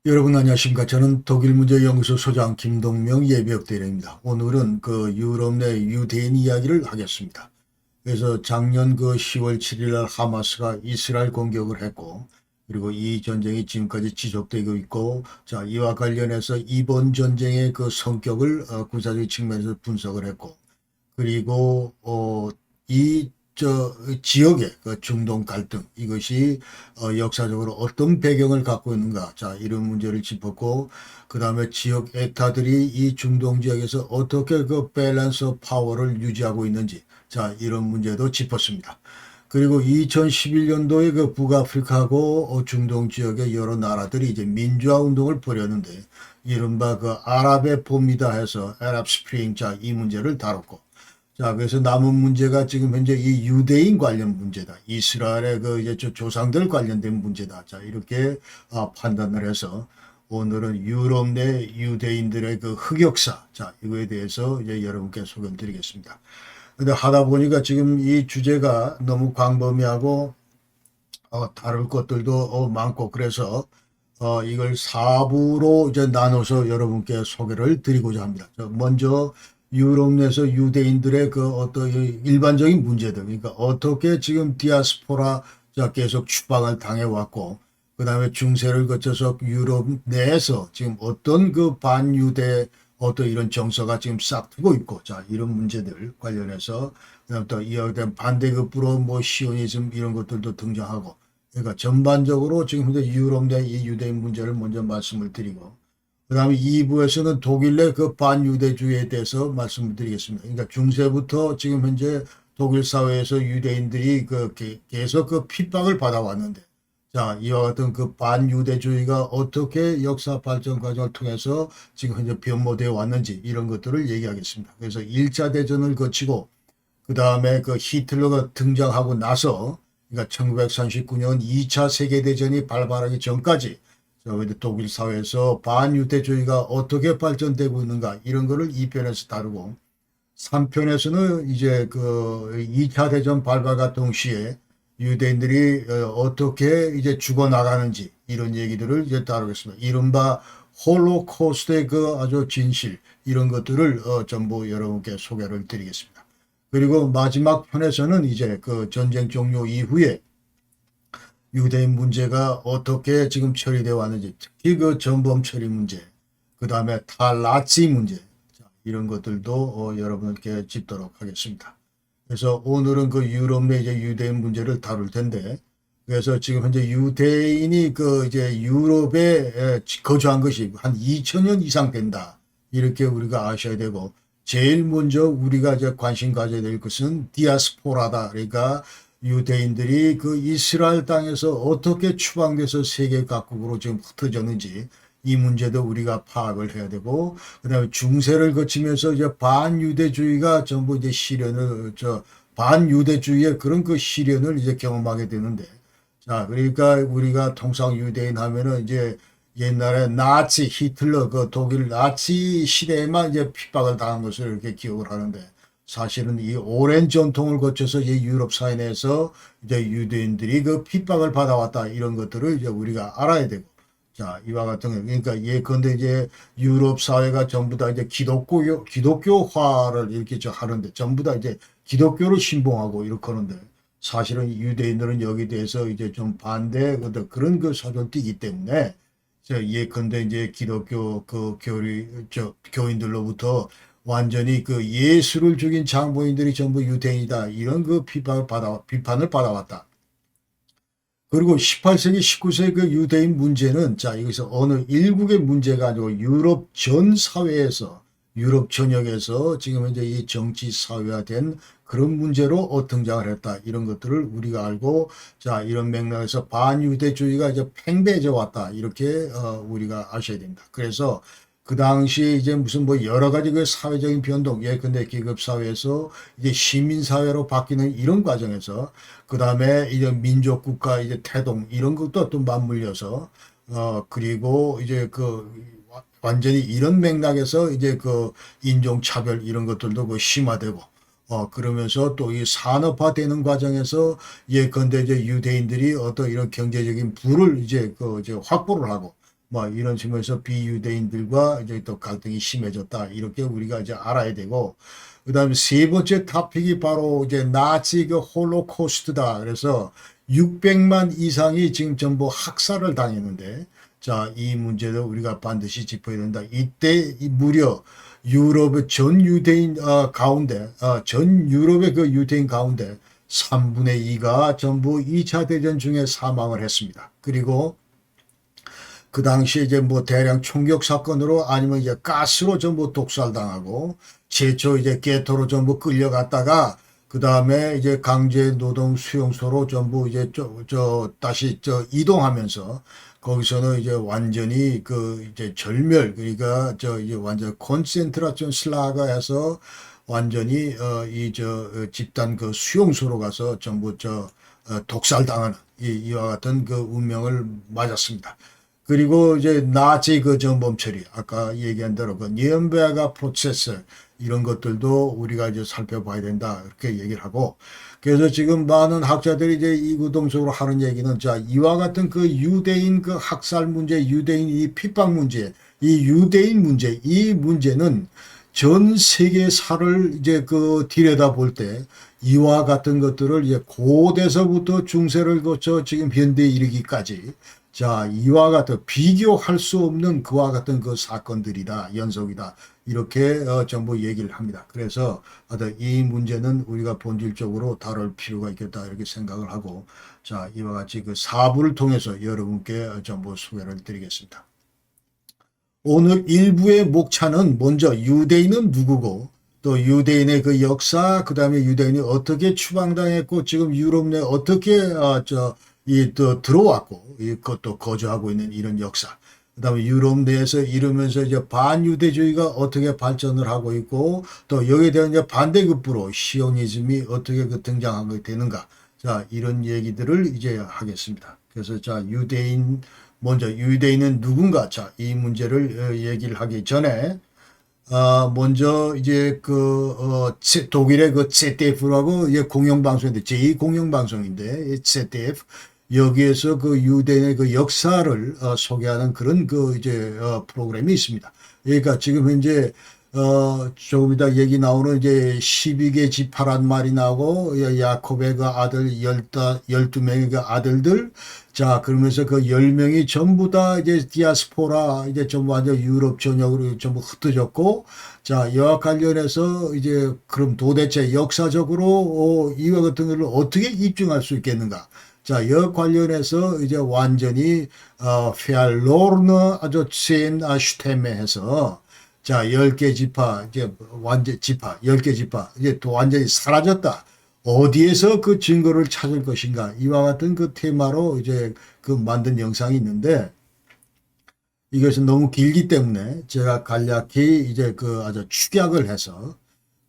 여러분 안녕하십니까. 저는 독일문제연구소 소장 김동명 예비역대령입니다. 오늘은 그 유럽 내 유대인 이야기를 하겠습니다. 그래서 작년 그 10월 7일 날 하마스가 이스라엘 공격을 했고, 그리고 이 전쟁이 지금까지 지속되고 있고, 자, 이와 관련해서 이번 전쟁의 그 성격을 군사적인 측면에서 분석을 했고, 그리고 이 지역의 그 중동 갈등 이것이 역사적으로 어떤 배경을 갖고 있는가, 자 이런 문제를 짚었고, 그 다음에 지역 액터들이 이 중동 지역에서 어떻게 그 밸런스 오브 파워를 유지하고 있는지, 자 이런 문제도 짚었습니다. 그리고 2011년도에 그 북아프리카하고 중동 지역의 여러 나라들이 이제 민주화 운동을 벌였는데, 이른바 그 아랍의 봄이다 해서 아랍 스프링, 자 이 문제를 다뤘고, 자, 그래서 남은 문제가 지금 현재 이 유대인 관련 문제다. 이스라엘의 그 이제 조상들 관련된 문제다. 자, 이렇게 판단을 해서 오늘은 유럽 내 유대인들의 그 흑역사. 자, 이거에 대해서 이제 여러분께 소개를 드리겠습니다. 근데 하다 보니까 지금 이 주제가 너무 광범위하고 다룰 것들도 많고, 그래서 이걸 4부로 이제 나눠서 여러분께 소개를 드리고자 합니다. 먼저 유럽 내에서 유대인들의 그 어떤 일반적인 문제들, 그러니까 어떻게 지금 디아스포라 계속 추방을 당해왔고, 그 다음에 중세를 거쳐서 유럽 내에서 지금 어떤 그 반유대 어떤 이런 정서가 지금 싹트고 있고, 자 이런 문제들 관련해서, 그다음 또 이에 대한 반대급부로 뭐 시오니즘 이런 것들도 등장하고, 그러니까 전반적으로 지금 현재 유럽 내 이 유대인 문제를 먼저 말씀을 드리고, 그 다음에 2부에서는 독일 내 그 반유대주의에 대해서 말씀을 드리겠습니다. 그러니까 중세부터 지금 현재 독일 사회에서 유대인들이 그 계속 그 핍박을 받아왔는데, 자, 이와 같은 그 반유대주의가 어떻게 역사 발전 과정을 통해서 지금 현재 변모되어 왔는지 이런 것들을 얘기하겠습니다. 그래서 1차 대전을 거치고, 그 다음에 그 히틀러가 등장하고 나서, 그러니까 1939년 2차 세계대전이 발발하기 전까지 저희 독일 사회에서 반유대주의가 어떻게 발전되고 있는가 이런 거를 2편에서 다루고, 3편에서는 이제 그 2차 대전 발발과 동시에 유대인들이 어떻게 이제 죽어나가는지 이런 얘기들을 이제 다루겠습니다. 이른바 홀로코스트의 그 아주 진실 이런 것들을 전부 여러분께 소개를 드리겠습니다. 그리고 마지막 편에서는 이제 그 전쟁 종료 이후에 유대인 문제가 어떻게 지금 처리되어 왔는지, 특히 그 전범 처리 문제, 그 다음에 탈나치 문제, 자, 이런 것들도 여러분께 짚도록 하겠습니다. 그래서 오늘은 그 유럽 내 이제 유대인 문제를 다룰 텐데, 그래서 지금 현재 유대인이 그 이제 유럽에 거주한 것이 한 2000년 이상 된다. 이렇게 우리가 아셔야 되고, 제일 먼저 우리가 이제 관심 가져야 될 것은 디아스포라다. 그러니까 유대인들이 그 이스라엘 땅에서 어떻게 추방돼서 세계 각국으로 지금 흩어졌는지 이 문제도 우리가 파악을 해야 되고, 그다음에 중세를 거치면서 이제 반유대주의가 전부 이제 시련을 반유대주의의 그런 그 시련을 이제 경험하게 되는데, 자 그러니까 우리가 통상 유대인 하면은 이제 옛날에 나치 히틀러 그 독일 나치 시대에만 이제 핍박을 당한 것을 이렇게 기억을 하는데, 사실은 이 오랜 전통을 거쳐서 이 유럽 사회 내에서 이제 유대인들이 그 핍박을 받아왔다 이런 것들을 이제 우리가 알아야 되고, 자 이와 같은 그러니까 예컨대 이제 유럽 사회가 전부 다 이제 기독교화를 이렇게 하는데, 전부 다 이제 기독교를 신봉하고 이렇게 하는데, 사실은 유대인들은 여기 대해서 이제 좀 반대 그런 그 사정도 있기 때문에, 예컨대 이제 기독교 그 교인들로부터 완전히 그 예수를 죽인 장본인들이 전부 유대인이다 이런 그 비판을 받아왔다. 그리고 18세기, 19세기 그 유대인 문제는, 자 여기서 어느 일국의 문제가 아니고 유럽 전 사회에서, 유럽 전역에서 지금 현재 이 정치 사회화된 그런 문제로 등장을 했다 이런 것들을 우리가 알고, 자 이런 맥락에서 반유대주의가 이제 팽배해져 왔다 이렇게 우리가 아셔야 됩니다. 그래서 그 당시에 이제 무슨 뭐 여러 가지 그 사회적인 변동, 예컨대 계급 사회에서 이제 시민 사회로 바뀌는 이런 과정에서, 그 다음에 이제 민족 국가 이제 태동 이런 것도 또 맞물려서, 그리고 이제 그 완전히 이런 맥락에서 이제 그 인종 차별 이런 것들도 그 심화되고, 그러면서 또 이 산업화되는 과정에서 예컨대 이제 유대인들이 어떤 이런 경제적인 부를 이제 그 이제 확보를 하고, 뭐 이런 측면에서 비유대인들과 이제 또 갈등이 심해졌다. 이렇게 우리가 이제 알아야 되고, 그다음에 세 번째 토픽이 바로 이제 나치 그 홀로코스트다. 그래서 600만 이상이 지금 전부 학살을 당했는데, 자, 이 문제도 우리가 반드시 짚어야 된다. 이때 무려 유럽의 전 유대인 가운데, 전 유럽의 그 유대인 가운데 3분의 2가 전부 2차 대전 중에 사망을 했습니다. 그리고 그 당시에 이제 뭐 대량 총격 사건으로 아니면 이제 가스로 전부 독살당하고 최초 이제 게토로 전부 끌려갔다가 그 다음에 이제 강제 노동 수용소로 전부 이제 다시 이동하면서 거기서는 이제 완전히 그 이제 절멸 그러니까 이제 완전 콘센트라션 슬라가에서 완전히 집단 그 수용소로 가서 전부 독살당하는 이와 같은 그 운명을 맞았습니다. 그리고 이제 나치 그 정범 처리, 아까 얘기한 대로 그 니른베르크 프로세스 이런 것들도 우리가 이제 살펴봐야 된다 이렇게 얘기를 하고, 그래서 지금 많은 학자들이 이제 이구동적으로 하는 얘기는 자 이와 같은 그 유대인 그 학살 문제, 유대인 이 핍박 문제, 이 유대인 문제, 이 문제는 전 세계사를 이제 그 들여다볼 때 이와 같은 것들을 이제 고대서부터 중세를 거쳐 지금 현대에 이르기까지 자, 이와 같은 비교할 수 없는 그와 같은 그 사건들이다, 연속이다. 이렇게 전부 얘기를 합니다. 그래서 이 문제는 우리가 본질적으로 다룰 필요가 있겠다 이렇게 생각을 하고 자, 이와 같이 그 4부를 통해서 여러분께 전부 소개를 드리겠습니다. 오늘 1부의 목차는 먼저 유대인은 누구고 또 유대인의 그 역사, 그 다음에 유대인이 어떻게 추방당했고 지금 유럽 내 어떻게 또 들어왔고 이것도 거주하고 있는 이런 역사. 그다음에 유럽 내에서 이러면서 이제 반유대주의가 어떻게 발전을 하고 있고 또 여기에 대한 이제 반대급부로 시오니즘이 어떻게 그 등장하게 되는가. 자, 이런 얘기들을 이제 하겠습니다. 그래서 자, 먼저 유대인은 누군가. 자, 이 문제를 얘기를 하기 전에 먼저 이제 독일의 그 ZDF라고 이제 공영방송인데 제2공영방송인데 ZDF 여기에서 그 유대인의 그 역사를 소개하는 그런 그 이제 프로그램이 있습니다. 그러니까 지금 현재 조금 이따 얘기 나오는 이제 12개 지파란 말이 나오고 야곱의 그 아들 12명의 그 아들들 자 그러면서 그 10명이 전부 다 이제 디아스포라 이제 전부 완전 유럽 전역으로 전부 흩어졌고 자 이와 관련해서 이제 그럼 도대체 역사적으로 이와 같은 것을 어떻게 입증할 수 있겠는가 자, 이 관련해서 이제 완전히 페알로르너 아주 첸 슈테메 해서 자, 10개 지파, 이제 완전 지파, 10개 지파, 이제 또 완전히 사라졌다. 어디에서 그 증거를 찾을 것인가. 이와 같은 그 테마로 이제 그 만든 영상이 있는데 이것은 너무 길기 때문에 제가 간략히 이제 그 아주 축약을 해서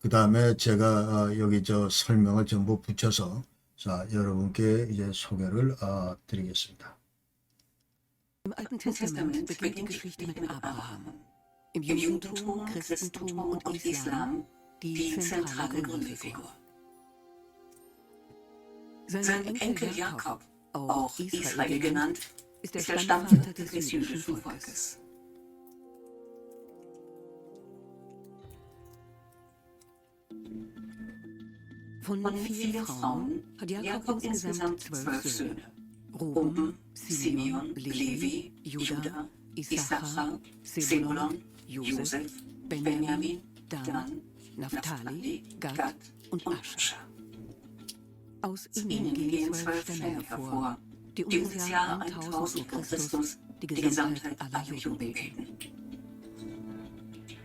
그 다음에 제가 여기 설명을 전부 붙여서 자, 여러분께 이제 소개를 드리겠습니다. Im Alten Testament beginnt die Geschichte mit Abraham. Im Judentum, Christentum und Islam die zentrale Gründerfigur. Sein Enkel Jakob, auch Israel genannt, ist der Stammvater des jüdischen Volkes. Von 4 Frauen hat Jakob insgesamt 12 Söhne. Ruben, Simeon, Levi, Juda, Issachar, Zebulon, Josef, Benjamin, Dan, Naphtali, Gad und Ascher. Aus ihnen gehen 12 Stämme hervor, die um das Jahr 1000 vor Christus die Gesamtheit aller Juden bilden.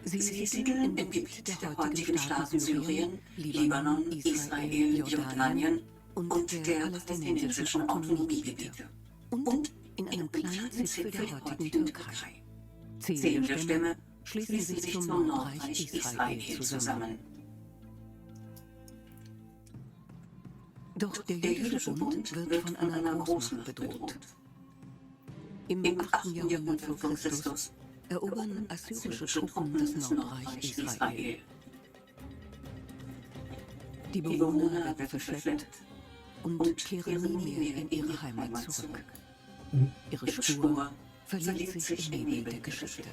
Sie siedeln im Gebiet der heutigen Staaten Syrien, Libanon, Israel, Jordanien und der palästinensischen Autonomiegebiete und in einem kleinen Zipfel der heutigen Türkei. 10 der Stämme schließen sich zum Nordreich Israel zusammen. Doch der jüdische Bund wird von einer großen bedroht. Im 8. Jahrhundert vor Christus erobern assyrische Truppen das Nordreich Israel. Die Bewohner werden verschleppt und kehren nie mehr in ihre Heimat zurück. Ihre Spur verliert sich im Nebel der Geschichte.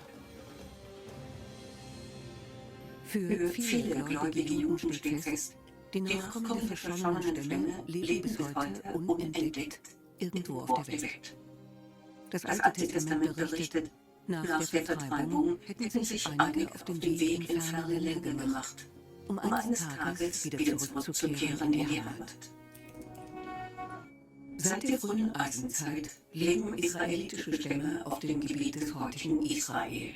Für viele gläubige Juden steht fest, die Nachkommen der verschollenen Stämme leben bis heute unentdeckt irgendwo auf der Welt. Das Alte Testament berichtet, nach der Vertreibung hätten sich einige auf den Weg in ferne Länder gemacht, um eines Tages wieder zurückzukehren in die Heimat. Seit der frühen Eisenzeit leben israelitische Stämme auf dem Gebiet des heutigen Israel.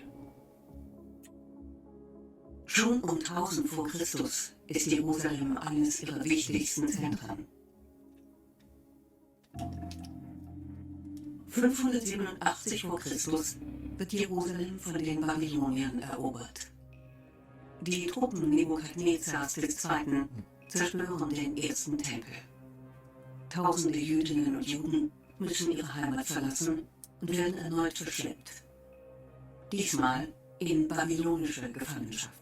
Schon um 1000 vor Christus ist Jerusalem eines ihrer wichtigsten Zentren. 587 vor Christus wird Jerusalem von den Babyloniern erobert. Die Truppen Nebukadnezars II. Zerstören den ersten Tempel. Tausende Jüdinnen und Juden müssen ihre Heimat verlassen und werden erneut verschleppt. Diesmal in babylonische Gefangenschaft.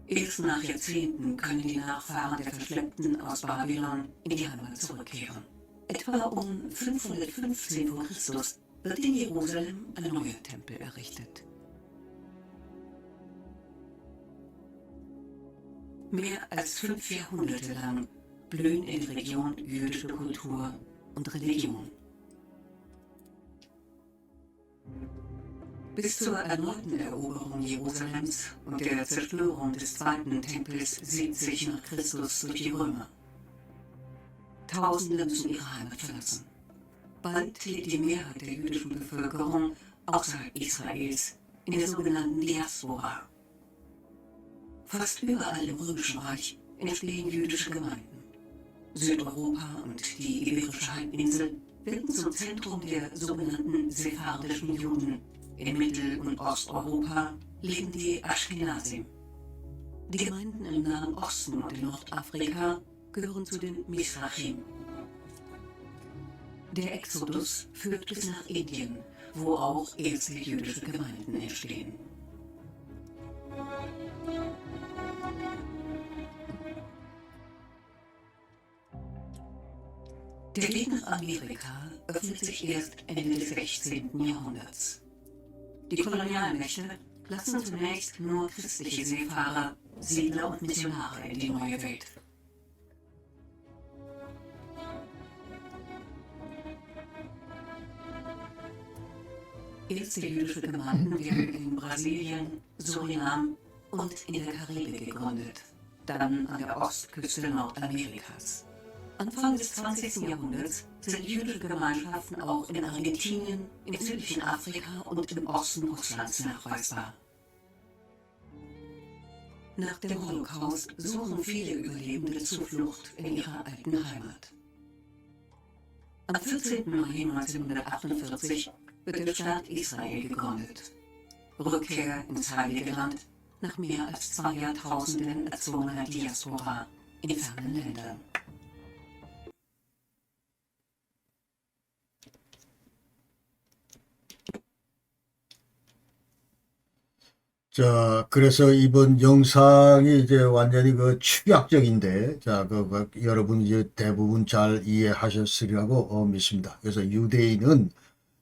Erst nach Jahrzehnten können die Nachfahren der Verschleppten aus Babylon in die Heimat zurückkehren. Etwa um 515 vor Christus wird in Jerusalem ein neuer Tempel errichtet. Mehr als 5 Jahrhunderte lang blühen in der Region jüdische Kultur und Religion. Bis zur erneuten Eroberung Jerusalems und der Zerstörung des zweiten Tempels 70 nach Christus durch die Römer. Tausende müssen ihre Heimat verlassen. Bald lebt die Mehrheit der jüdischen Bevölkerung außerhalb Israels in der sogenannten Diaspora. Fast überall im Römischen Reich entstehen jüdische Gemeinden. Südeuropa und die Iberische Halbinsel werden zum Zentrum der sogenannten sephardischen Juden. In Mittel- und Osteuropa leben die Aschkenasim. Die Gemeinden im Nahen Osten und in Nordafrika gehören zu den Mizrachim. Der Exodus führt bis nach Indien, wo auch erste jüdische Gemeinden entstehen. Der Weg nach Amerika öffnet sich erst Ende des 16. Jahrhunderts. Die Kolonialmächte lassen zunächst nur christliche Seefahrer, Siedler und Missionare in die neue Welt. Erste jüdische Gemeinden werden in Brasilien, Surinam und in der Karibik gegründet, dann an der Ostküste Nordamerikas. Anfang des 20. Jahrhunderts sind jüdische Gemeinschaften auch in Argentinien, im südlichen Afrika und im Osten Russlands nachweisbar. Nach dem Holocaust suchen viele Überlebende Zuflucht in ihrer alten Heimat. Am 14. Mai 1948 wird der Staat Israel gegründet. Rückkehr ins Heilige Land nach mehr als 2 Jahrtausenden erzwungener Diaspora in fernen Ländern. 자, 그래서 이번 영상이 이제 완전히 그 축약적인데, 자, 여러분 이제 대부분 잘 이해하셨으리라고 믿습니다. 그래서 유대인은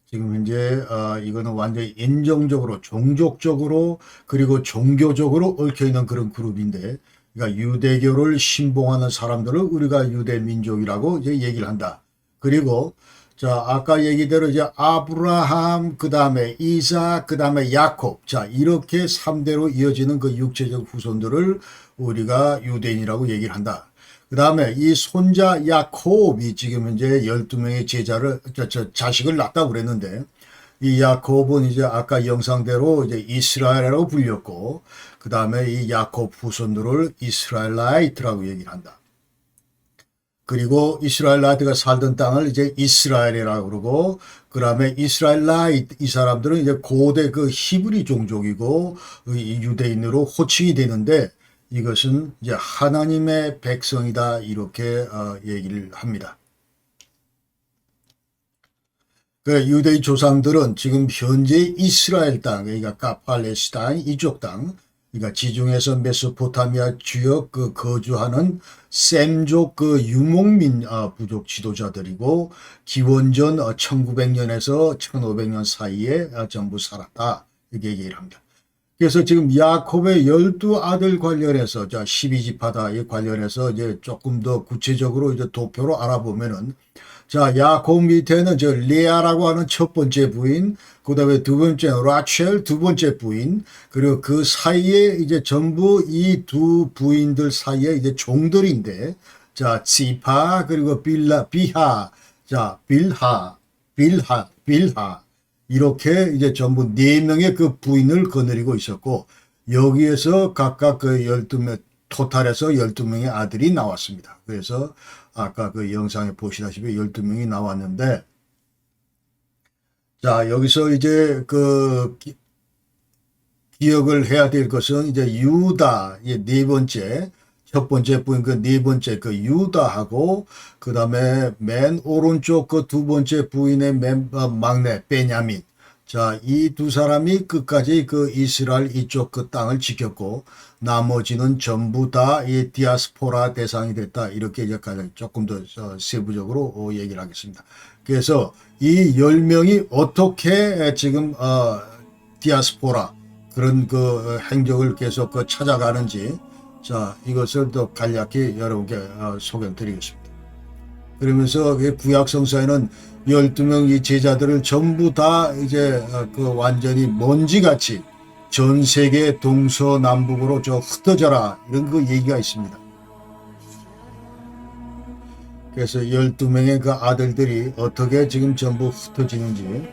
지금 현재, 이거는 완전히 인종적으로, 종족적으로, 그리고 종교적으로 얽혀있는 그런 그룹인데, 그러니까 유대교를 신봉하는 사람들을 우리가 유대민족이라고 이제 얘기를 한다. 그리고 자, 아까 얘기대로 이제 아브라함, 그 다음에 이삭, 그 다음에 야콥. 자, 이렇게 3대로 이어지는 그 육체적 후손들을 우리가 유대인이라고 얘기를 한다. 그 다음에 이 손자 야콥이 지금 현재 12명의 제자를, 자식을 낳았다고 그랬는데, 이 야콥은 이제 아까 영상대로 이제 이스라엘이라고 불렸고, 그 다음에 이 야콥 후손들을 이스라엘라이트라고 얘기를 한다. 그리고 이스라엘라이트가 살던 땅을 이제 이스라엘이라고 그러고, 그 다음에 이스라엘라이트, 이 사람들은 이제 고대 그 히브리 종족이고, 유대인으로 호칭이 되는데, 이것은 이제 하나님의 백성이다, 이렇게 얘기를 합니다. 그 유대인 조상들은 지금 현재 이스라엘 땅, 그러니까 팔레스타인 이쪽 땅, 그러니까 지중해에서 메소포타미아 지역 그 거주하는 셈족 그 유목민 부족 지도자들이고 기원전 1900년에서 1500년 사이에 전부 살았다 이렇게 얘기를 합니다. 그래서 지금 야곱의 12아들 관련해서 12지파다 관련해서 이제 조금 더 구체적으로 이제 도표로 알아보면은 야곱 밑에는 레아라고 하는 첫 번째 부인, 그 다음에 두 번째 라첼 두 번째 부인, 그리고 그 사이에 이제 전부 이 두 부인들 사이에 이제 종들인데, 지파, 그리고 비하, 빌하, 이렇게 이제 전부 4명의 그 부인을 거느리고 있었고, 여기에서 각각 그 12명, 토탈에서 12명의 아들이 나왔습니다. 그래서 아까 그 영상에 보시다시피 12명이 나왔는데, 여기서 이제 그 기억을 해야 될 것은 이제 유다, 네 번째, 첫 번째 부인 그 네 번째 그 유다하고, 그 다음에 맨 오른쪽 그 두 번째 부인의 맨 막내 베냐민. 이 두 사람이 끝까지 그 이스라엘 이쪽 그 땅을 지켰고, 나머지는 전부 다 이 디아스포라 대상이 됐다. 이렇게 이제 조금 더 세부적으로 얘기를 하겠습니다. 그래서 이 10명이 어떻게 지금 디아스포라 그런 그 행적을 계속 그 찾아가는지, 이것을 더 간략히 여러분께 소개를 드리겠습니다. 그러면서 구약 성서에는 12명 이 제자들을 전부 다 이제 그 완전히 먼지같이 전 세계 동서남북으로 흩어져라 이런 그 얘기가 있습니다. 그래서 12명의 그 아들들이 어떻게 지금 전부 흩어지는지,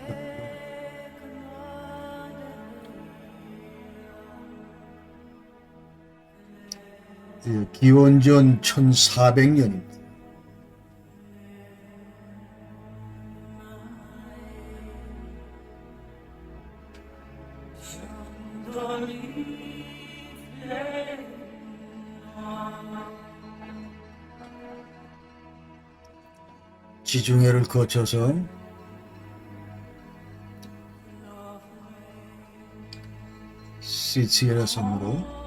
기원전 1400년입니다. 지중해를 거쳐서 시치라 섬으로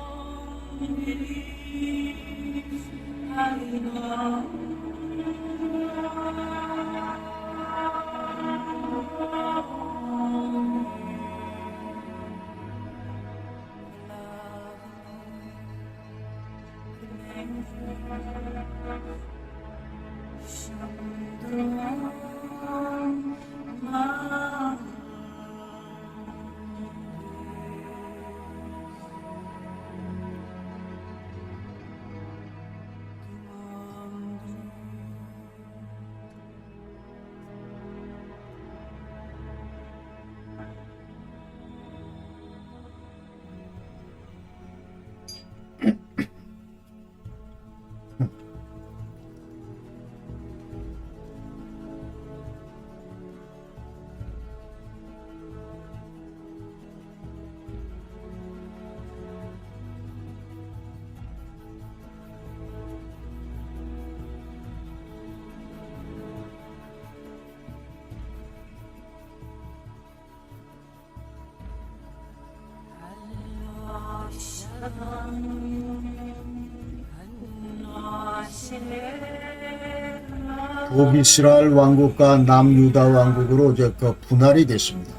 북이스라엘 왕국과 남유다 왕국으로 이제 그 분할이 됐습니다.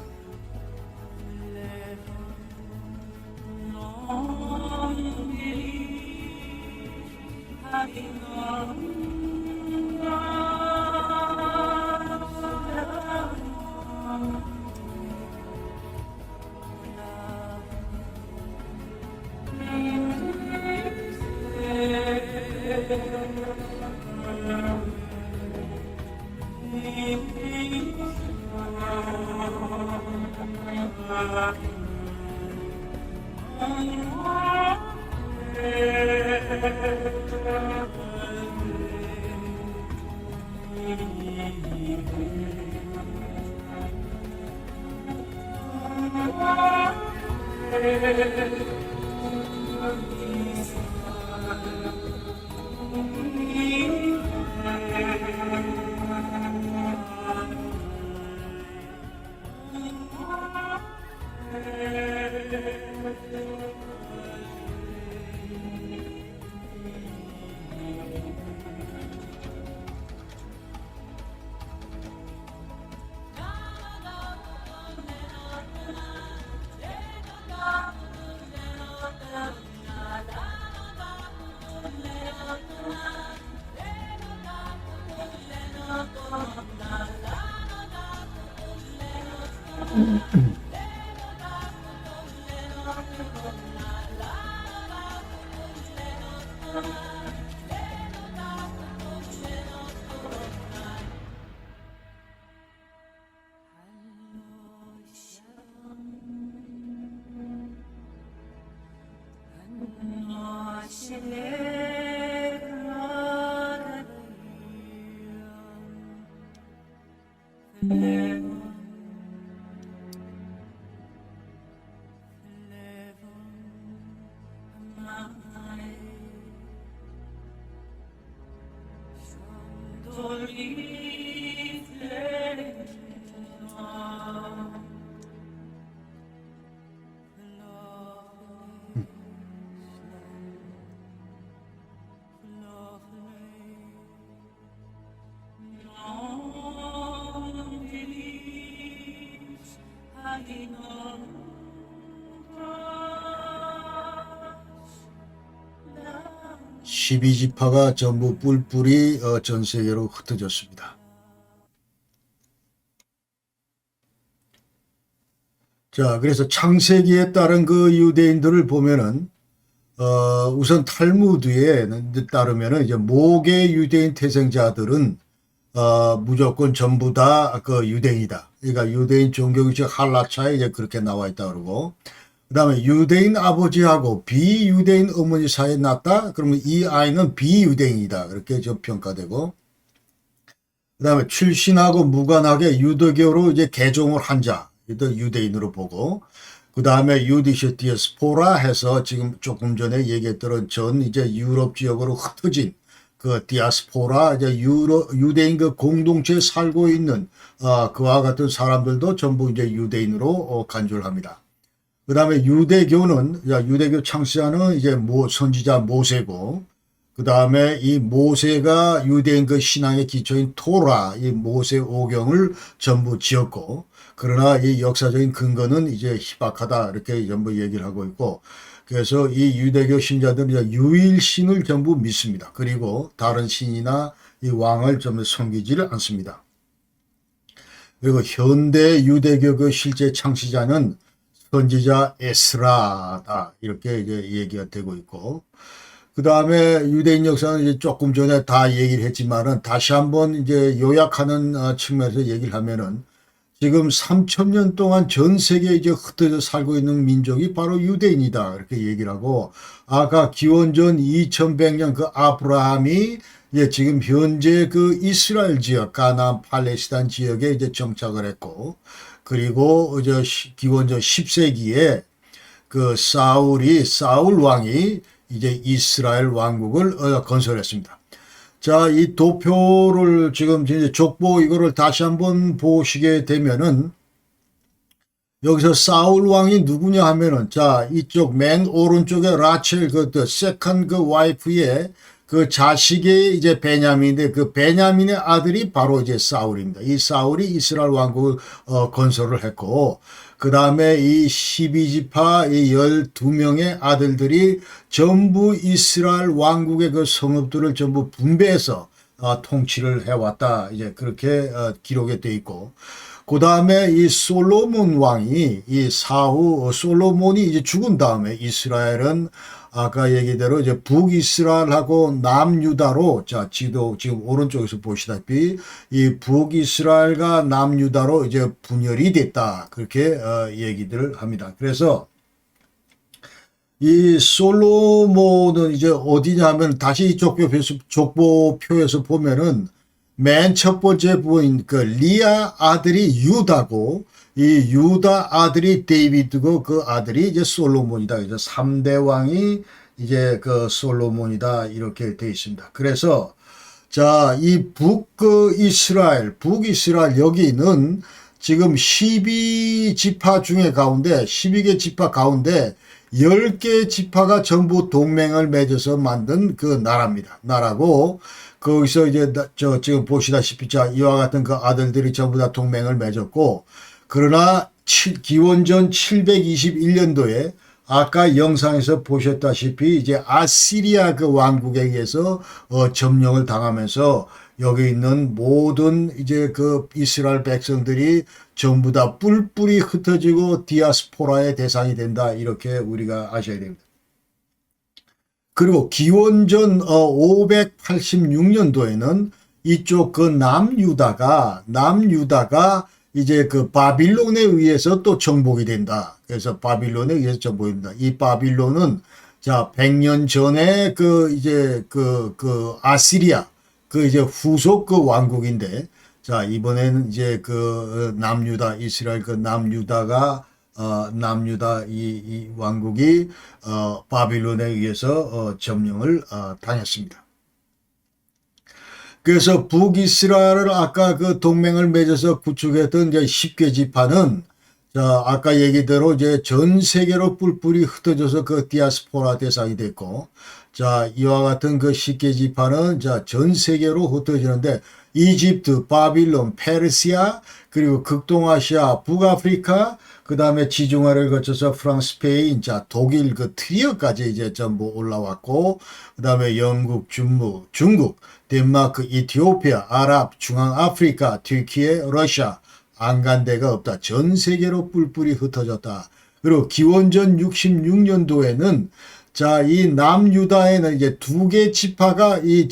십이지파가 전부 뿔뿔이 전 세계로 흩어졌습니다. 자, 그래서 창세기에 따른 그 유대인들을 보면은 우선 탈무드에 따르면은 이제 모계 유대인 태생자들은 무조건 전부 다 그 유대인이다. 그러니까 유대인 종교규칙 할라차에 이제 그렇게 나와 있다 그러고, 그다음에 유대인 아버지하고 비유대인 어머니 사이에 났다. 그러면 이 아이는 비유대인이다. 그렇게 저 평가되고, 그다음에 출신하고 무관하게 유대교로 이제 개종을 한 자, 유대인으로 보고, 그다음에 유디시 디아스포라 해서 지금 조금 전에 얘기했던 전 이제 유럽 지역으로 흩어진 그 디아스포라 이제 유대인 그 공동체에 살고 있는 그와 같은 사람들도 전부 이제 유대인으로 간주를 합니다. 그 다음에 유대교는, 유대교 창시자는 이제 선지자 모세고, 그 다음에 이 모세가 유대인 그 신앙의 기초인 토라, 이 모세 오경을 전부 지었고, 그러나 이 역사적인 근거는 이제 희박하다, 이렇게 전부 얘기를 하고 있고, 그래서 이 유대교 신자들은 유일신을 전부 믿습니다. 그리고 다른 신이나 이 왕을 전부 섬기지를 않습니다. 그리고 현대 유대교 그 실제 창시자는 선지자 에스라다, 이렇게 이제 얘기가 되고 있고, 그 다음에 유대인 역사는 이제 조금 전에 다 얘기를 했지만은 다시 한번 이제 요약하는 측면에서 얘기를 하면은 지금 3000년 동안 전 세계에 이제 흩어져 살고 있는 민족이 바로 유대인이다, 이렇게 얘기를 하고, 아까 기원전 2100년 그 아브라함이 이제 지금 현재 그 이스라엘 지역, 가나안 팔레스타인 지역에 이제 정착을 했고, 그리고 이제 기원전 10세기에 그 사울 왕이 이제 이스라엘 왕국을 건설했습니다. 자, 이 도표를 지금 이제 족보 이거를 다시 한번 보시게 되면은 여기서 사울 왕이 누구냐 하면은, 자, 이쪽 맨 오른쪽에 라첼 그 세컨 그 와이프의 그 자식이 이제 베냐민인데, 그 베냐민의 아들이 바로 이제 사울입니다. 이 사울이 이스라엘 왕국을 건설을 했고, 그 다음에 이 12지파 이 12명의 아들들이 전부 이스라엘 왕국의 그 성읍들을 전부 분배해서 통치를 해왔다, 이제 그렇게 기록이 되어 있고, 그 다음에 이 솔로몬 왕이 이 사후 솔로몬이 이제 죽은 다음에 이스라엘은 아까 얘기대로 이제 북이스라엘하고 남유다로, 자, 지도 지금 오른쪽에서 보시다시피 이 북이스라엘과 남유다로 이제 분열이 됐다, 그렇게 얘기들을 합니다. 그래서 이 솔로몬은 이제 어디냐 하면 다시 이 족보표에서 보면은 맨 첫 번째 부인 그 리아 아들이 유다고, 이 유다 아들이 데이비드고 그 아들이 이제 솔로몬이다. 그래서 3대 왕이 이제 그 솔로몬이다, 이렇게 되어 있습니다. 그래서 자, 이 북이스라엘 여기는 지금 12지파 중에 가운데 12개 지파 가운데 10개 지파가 전부 동맹을 맺어서 만든 그 나라고, 거기서 이제 지금 보시다시피 자, 이와 같은 그 아들들이 전부 다 동맹을 맺었고, 그러나 기원전 721년도에 아까 영상에서 보셨다시피 이제 아시리아 그 왕국에 의해서 점령을 당하면서 여기 있는 모든 이제 그 이스라엘 백성들이 전부 다 뿔뿔이 흩어지고 디아스포라의 대상이 된다. 이렇게 우리가 아셔야 됩니다. 그리고 기원전 586년도에는 이쪽 그 남유다가 이제 그 바빌론에 의해서 또 정복이 된다. 그래서 바빌론에 의해서 정복이 된다. 이 바빌론은 자 100년 전에 그 이제 그 아시리아 그 이제 후속 그 왕국인데 자 이번에는 이제 그 남유다 이스라엘 그 남유다가 남유다 이 왕국이 바빌론에 의해서 점령을 당했습니다. 그래서 북이스라엘을 아까 그 동맹을 맺어서 구축했던 이제 10개 지파는 자 아까 얘기대로 이제 전 세계로 뿔뿔이 흩어져서 그 디아스포라 대상이 됐고 자 이와 같은 그 10개 지파는 자 전 세계로 흩어지는데 이집트, 바빌론, 페르시아 그리고 극동아시아, 북아프리카 그 다음에 지중해를 거쳐서 프랑스, 스페인, 자 독일 그 트리어까지 이제 전부 올라왔고 그 다음에 영국, 중국, 덴마크, 이티오피아, 아랍, 중앙아프리카, 튀르키예, 러시아 안 간 데가 없다. 전 세계로 뿔뿔이 흩어졌다. 그리고 기원전 66년도에는 자, 이 남유다에는 이제 두 개 지파가 이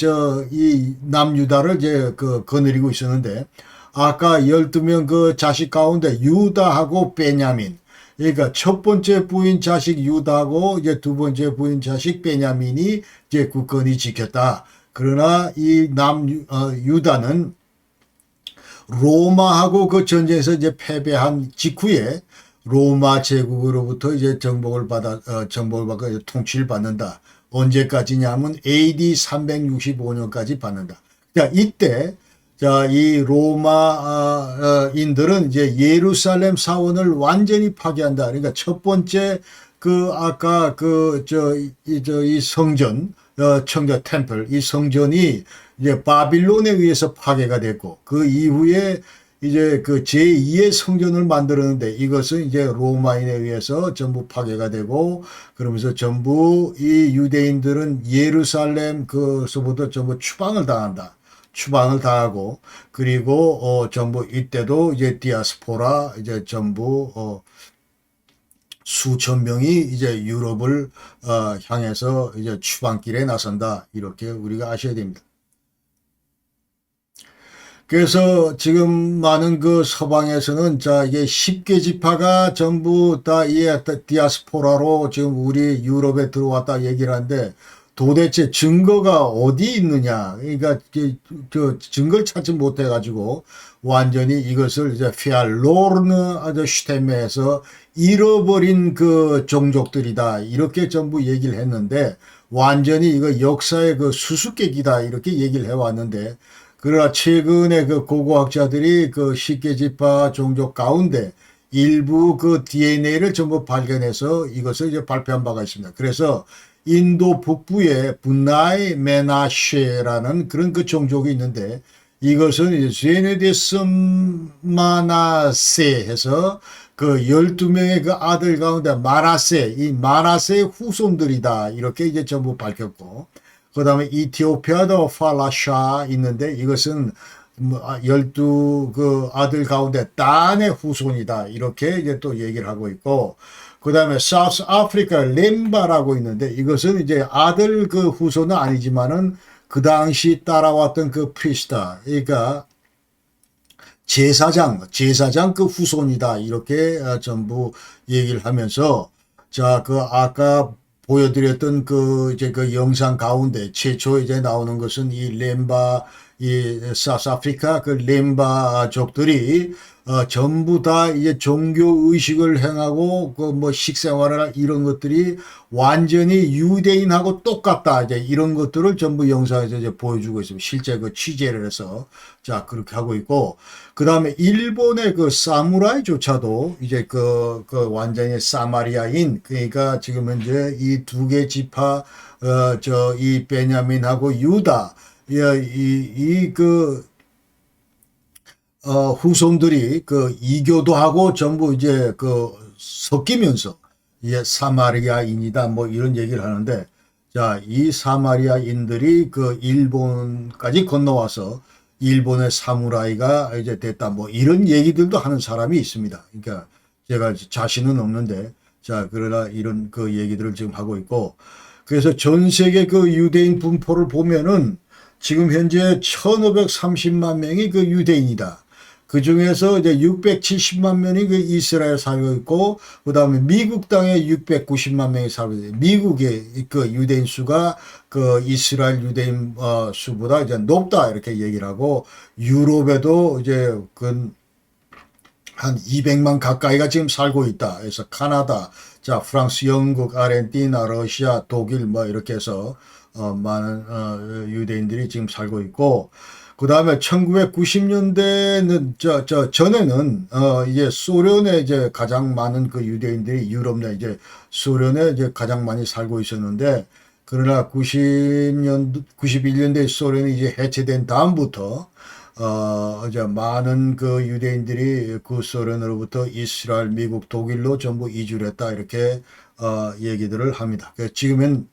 남유다를 이제 거느리고 있었는데 아까 12명 그 자식 가운데 유다하고 베냐민. 그러니까 첫 번째 부인 자식 유다하고 이제 두 번째 부인 자식 베냐민이 이제 굳건히 지켰다. 그러나 이 유다는 로마하고 그 전쟁에서 이제 패배한 직후에 로마 제국으로부터 이제 정복을 받고 통치를 받는다. 언제까지냐면 AD 365년까지 받는다. 자, 이때 자, 이 로마인들은 이제 예루살렘 사원을 완전히 파괴한다. 그러니까 첫 번째 그 아까 이 성전 청자 템플 이 성전이 이제 바빌론에 의해서 파괴가 됐고 그 이후에 이제 그 제2의 성전을 만들었는데 이것은 이제 로마인에 의해서 전부 파괴가 되고 그러면서 전부 이 유대인들은 예루살렘 그서부터 전부 추방을 당한다. 추방을 당하고 그리고 전부 이때도 이제 디아스포라 이제 전부 수천 명이 이제 유럽을 향해서 이제 추방길에 나선다. 이렇게 우리가 아셔야 됩니다. 그래서 지금 많은 그 서방에서는 자 이게 10개 지파가 전부 다 이 디아스포라로 지금 우리 유럽에 들어왔다 얘기를 하는데 도대체 증거가 어디 있느냐? 그러니까 저 증거를 찾지 못해 가지고 완전히 이것을 이제 피알로르느 슈테메에서 잃어버린 그 종족들이다 이렇게 전부 얘기를 했는데 완전히 이거 역사의 그 수수께끼다 이렇게 얘기를 해왔는데. 그러나 최근에 그 고고학자들이 그 10개 지파 종족 가운데 일부 그 DNA를 전부 발견해서 이것을 이제 발표한 바가 있습니다. 그래서 인도 북부에 분나이 메나쉐라는 그런 그 종족이 있는데 이것은 제네데스 마나세 해서 그 12명의 그 아들 가운데 이 마나세의 후손들이다. 이렇게 이제 전부 밝혔고 그 다음에 이티오피아도 팔라샤 있는데 이것은 12그 아들 가운데 딴의 후손이다. 이렇게 이제 또 얘기를 하고 있고 그 다음에 사우스 아프리카 렘바라고 있는데 이것은 이제 아들 그 후손은 아니지만은 그 당시 따라왔던 그 프리스타 그러니까 제사장 그 후손이다. 이렇게 전부 얘기를 하면서 자, 그 아까 보여드렸던 이제 그 영상 가운데 최초 이제 나오는 것은 이 렘바, 이 사우스아프리카 그 렘바족들이 전부 다 이제 종교 의식을 행하고 그 뭐 식생활이나 이런 것들이 완전히 유대인하고 똑같다. 이제 이런 것들을 전부 영상에서 이제 보여주고 있습니다. 실제 그 취재를 해서 자 그렇게 하고 있고 그 다음에 일본의 그 사무라이조차도 이제 그 완전히 사마리아인 그러니까 지금 현재 이 두 개 지파 이 베냐민하고 유다 후손들이 그 이교도 하고 전부 이제 섞이면서 이제 사마리아인이다 뭐 이런 얘기를 하는데 자, 이 사마리아인들이 그 일본까지 건너와서 일본의 사무라이가 이제 됐다. 뭐 이런 얘기들도 하는 사람이 있습니다. 그러니까 제가 자신은 없는데 자, 그러나 이런 그 얘기들을 지금 하고 있고 그래서 전 세계 그 유대인 분포를 보면은 지금 현재 1530만 명이 그 유대인이다. 그 중에서 이제 670만 명이 그 이스라엘 살고 있고, 그 다음에 미국 땅에 690만 명이 살고 있어요. 미국의 그 유대인 수가 그 이스라엘 유대인 수보다 이제 높다 이렇게 얘기를 하고, 유럽에도 이제 그 한 200만 가까이가 지금 살고 있다. 그래서 카나다, 자, 프랑스, 영국, 아르헨티나, 러시아, 독일 뭐 이렇게 해서 많은 유대인들이 지금 살고 있고, 그 다음에 1990년대는 전에는 이제 소련에 이제 가장 많은 그 유대인들이 유럽 내 이제 소련에 이제 가장 많이 살고 있었는데, 그러나 91년대 소련이 이제 해체된 다음부터 이제 많은 그 유대인들이 그 소련으로부터 이스라엘, 미국, 독일로 전부 이주를 했다 이렇게 얘기들을 합니다. 지금은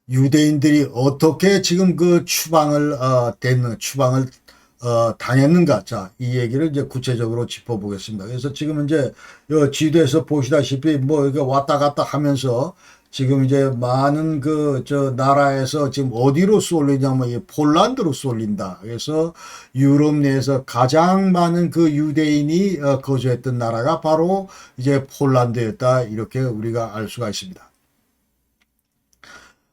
유대인들이 어떻게 지금 그 추방을 당했는가? 자, 이 얘기를 이제 구체적으로 짚어보겠습니다. 그래서 지금 이제 요 지도에서 보시다시피 뭐 이렇게 왔다 갔다 하면서 지금 이제 많은 나라에서 지금 어디로 쏠리냐면 이 폴란드로 쏠린다. 그래서 유럽 내에서 가장 많은 그 유대인이 거주했던 나라가 바로 이제 폴란드였다. 이렇게 우리가 알 수가 있습니다.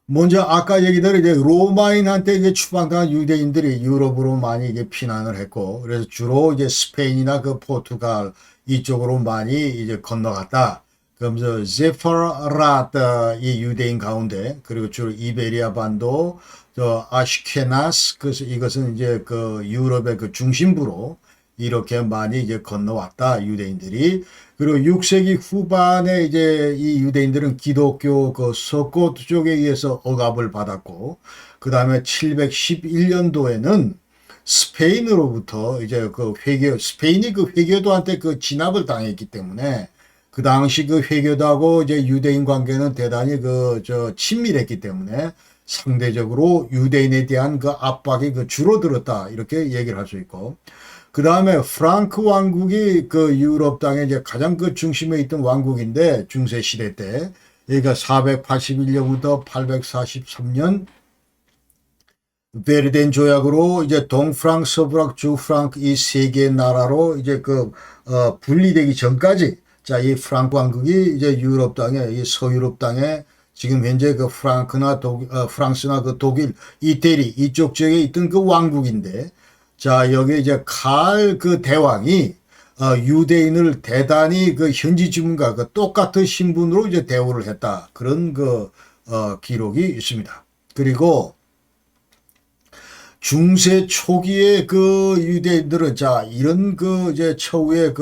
먼저 아까 얘기대로 이제 로마인한테 이제 추방당한 유대인들이 유럽으로 많이 이제 피난을 했고, 그래서 주로 이제 스페인이나 그 포르투갈 이쪽으로 많이 이제 건너갔다. 그러면서 제퍼라트 이 유대인 가운데, 그리고 주로 이베리아 반도, 아시케나스, 그래서 이것은 이제 그 유럽의 그 중심부로 이렇게 많이 이제 건너왔다, 유대인들이. 그리고 6세기 후반에 이제 이 유대인들은 기독교 그 서고 쪽에 의해서 억압을 받았고, 그 다음에 711년도에는 스페인으로부터 이제 스페인이 그 회교도한테 그 진압을 당했기 때문에 그 당시 그 회교도하고 이제 유대인 관계는 대단히 친밀했기 때문에 상대적으로 유대인에 대한 그 압박이 줄어들었다. 이렇게 얘기를 할 수 있고. 그 다음에 프랑크 왕국이 그 유럽 땅에 이제 가장 그 중심에 있던 왕국인데 중세 시대 때 여기가 481년부터 843년 베르덴 조약으로 이제 동프랑크, 서브랑크, 주프랑크 이 세 개의 나라로 이제 분리되기 전까지 자, 이 프랑크 왕국이 이제 유럽 땅에 이 서유럽 땅에 지금 현재 그 프랑스나 그 독일, 이태리 이쪽 지역에 있던 그 왕국인데 자, 여기 이제 칼 그 대왕이 유대인을 대단히 그 현지 주민과 그 똑같은 신분으로 이제 대우를 했다. 그런 기록이 있습니다. 그리고 중세 초기에 그 유대인들은 자, 이런 이제 처우에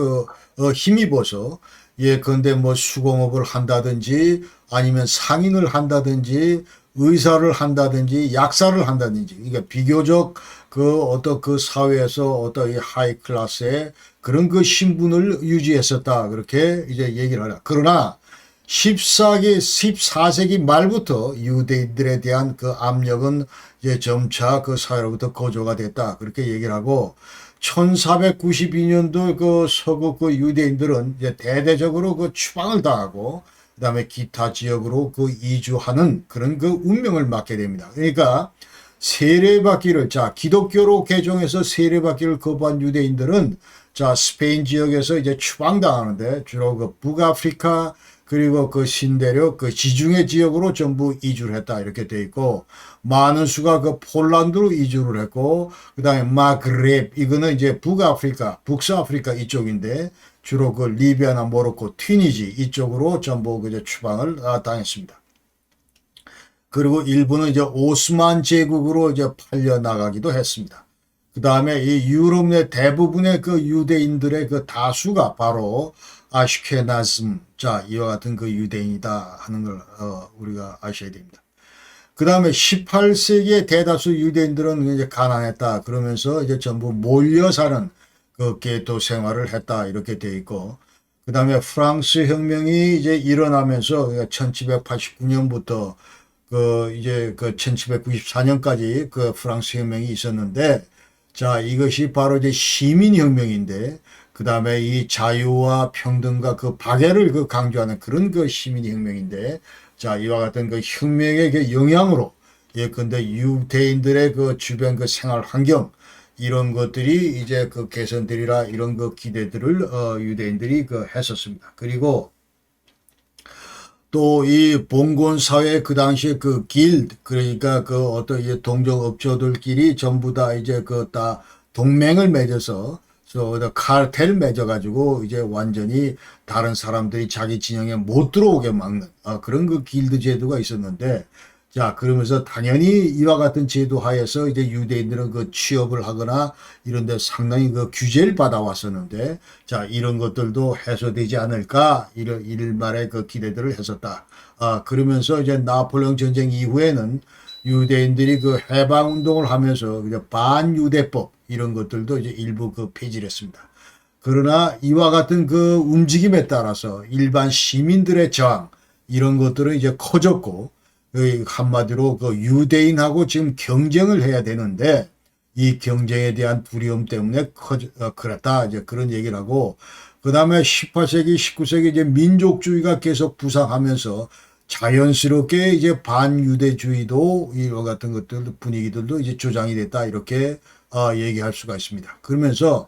힘입어서 예컨대 뭐 수공업을 한다든지 아니면 상인을 한다든지 의사를 한다든지 약사를 한다든지 그러니까 비교적 어떤 사회에서 어떤 이 하이 클래스의 그런 신분을 유지했었다. 그렇게 이제 얘기를 하라. 그러나 14세기 말부터 유대인들에 대한 압력은 이제 점차 사회로부터 거조가 됐다. 그렇게 얘기를 하고 1492년도 서구 유대인들은 이제 대대적으로 추방을 당하고 그다음에 기타 지역으로 이주하는 그런 운명을 맞게 됩니다. 그러니까 세례받기를 기독교로 개종해서 세례받기를 거부한 유대인들은 스페인 지역에서 이제 추방당하는데 주로 북아프리카 그리고 신대륙 지중해 지역으로 전부 이주를 했다 이렇게 돼 있고 많은 수가 폴란드로 이주를 했고 그다음에 마그렙 이거는 이제 북아프리카 북서아프리카 이쪽인데 주로 리비아나 모로코 튀니지 이쪽으로 전부 이제 추방을 당했습니다. 그리고 일부는 이제 오스만 제국으로 이제 팔려 나가기도 했습니다. 그 다음에 이 유럽 내 대부분의 유대인들의 다수가 바로 아슈케나즘, 이와 같은 유대인이다 하는 걸 우리가 아셔야 됩니다. 그 다음에 18세기의 대다수 유대인들은 이제 가난했다. 그러면서 이제 전부 몰려 사는 게토 생활을 했다. 이렇게 되어 있고. 그 다음에 프랑스 혁명이 이제 일어나면서 1789년부터 이제 1794년까지 그 프랑스 혁명이 있었는데, 자, 이것이 바로 이제 시민혁명인데, 그 다음에 이 자유와 평등과 그 박애를 강조하는 그런 시민혁명인데, 자, 이와 같은 혁명의 영향으로, 예컨대 유대인들의 주변 생활 환경, 이런 것들이 이제 개선되리라, 이런 기대들을, 유대인들이 했었습니다. 그리고, 또 이 봉건 사회 그 당시에 길드, 그러니까 어떤 이제 동종업체들끼리 전부 다 이제 다 동맹을 맺어서 카르텔 맺어가지고 이제 완전히 다른 사람들이 자기 진영에 못 들어오게 막는 그런 길드 제도가 있었는데, 자, 그러면서 당연히 이와 같은 제도 하에서 이제 유대인들은 취업을 하거나 이런 데 상당히 규제를 받아왔었는데, 자, 이런 것들도 해소되지 않을까, 이런 기대들을 했었다. 그러면서 이제 나폴레옹 전쟁 이후에는 유대인들이 해방 운동을 하면서 이제 반유대법, 이런 것들도 이제 일부 폐지를 했습니다. 그러나 이와 같은 움직임에 따라서 일반 시민들의 저항, 이런 것들은 이제 커졌고, 한마디로 유대인하고 지금 경쟁을 해야 되는데, 이 경쟁에 대한 두려움 때문에 그렇다, 이제 그런 얘기를 하고, 그 다음에 18세기, 19세기 이제 민족주의가 계속 부상하면서 자연스럽게 이제 반유대주의도 이와 같은 것들 분위기들도 이제 조장이 됐다, 이렇게 얘기할 수가 있습니다. 그러면서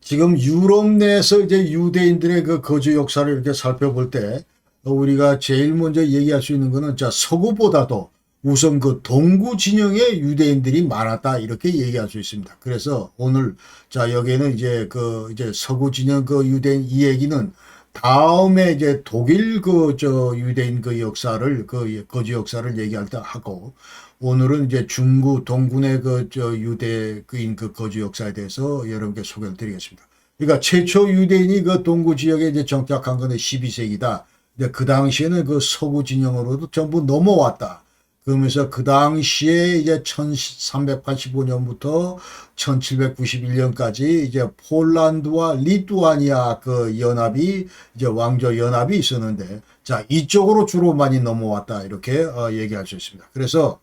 지금 유럽 내에서 이제 유대인들의 거주 역사를 이렇게 살펴볼 때, 우리가 제일 먼저 얘기할 수 있는 거는, 자, 서구보다도 우선 동구 진영의 유대인들이 많았다, 이렇게 얘기할 수 있습니다. 그래서 오늘, 자, 여기에는 이제 이제 서구 진영 유대인 이 얘기는 다음에 이제 독일 유대인 역사를, 거주 역사를 얘기할 때 하고, 오늘은 이제 중구, 동군의 유대인 거주 역사에 대해서 여러분께 소개를 드리겠습니다. 그러니까 최초 유대인이 동구 지역에 이제 정착한 건 12세기다. 근데 그 당시에는 서구 진영으로도 전부 넘어왔다. 그러면서 그 당시에 이제 1385년부터 1791년까지 이제 폴란드와 리투아니아 연합이, 이제 왕조 연합이 있었는데, 자, 이쪽으로 주로 많이 넘어왔다, 이렇게 얘기할 수 있습니다. 그래서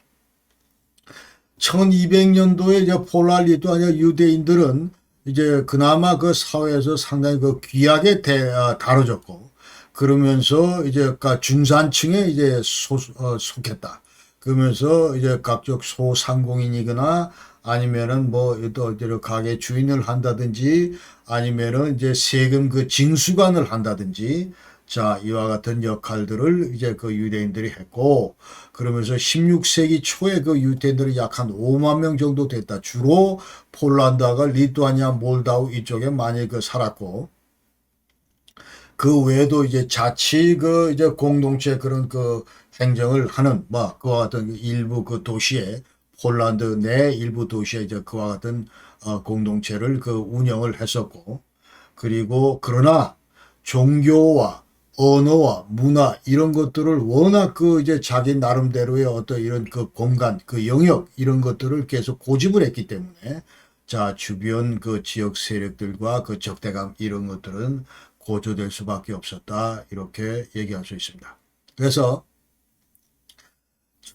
1200년도에 이제 폴란드, 리투아니아 유대인들은 이제 그나마 사회에서 상당히 귀하게 다뤄졌고, 그러면서 이제 중산층에 이제 속했다. 그러면서 이제 각종 소상공인이거나 아니면은 또 가게 주인을 한다든지 아니면은 이제 세금 징수관을 한다든지, 자, 이와 같은 역할들을 이제 유대인들이 했고, 그러면서 16세기 초에 유대인들이 약 한 5만 명 정도 됐다. 주로 폴란드가 리투아니아, 몰다우 이쪽에 많이 살았고, 그 외에도 이제 자치 이제 공동체 그런 행정을 하는 그와 같은 일부 도시에, 폴란드 내 일부 도시에 이제 그와 같은 공동체를 운영을 했었고, 그리고 그러나 종교와 언어와 문화 이런 것들을 워낙 이제 자기 나름대로의 어떤 이런 공간, 영역 이런 것들을 계속 고집을 했기 때문에, 자, 주변 지역 세력들과 적대감 이런 것들은 고조될 수밖에 없었다, 이렇게 얘기할 수 있습니다. 그래서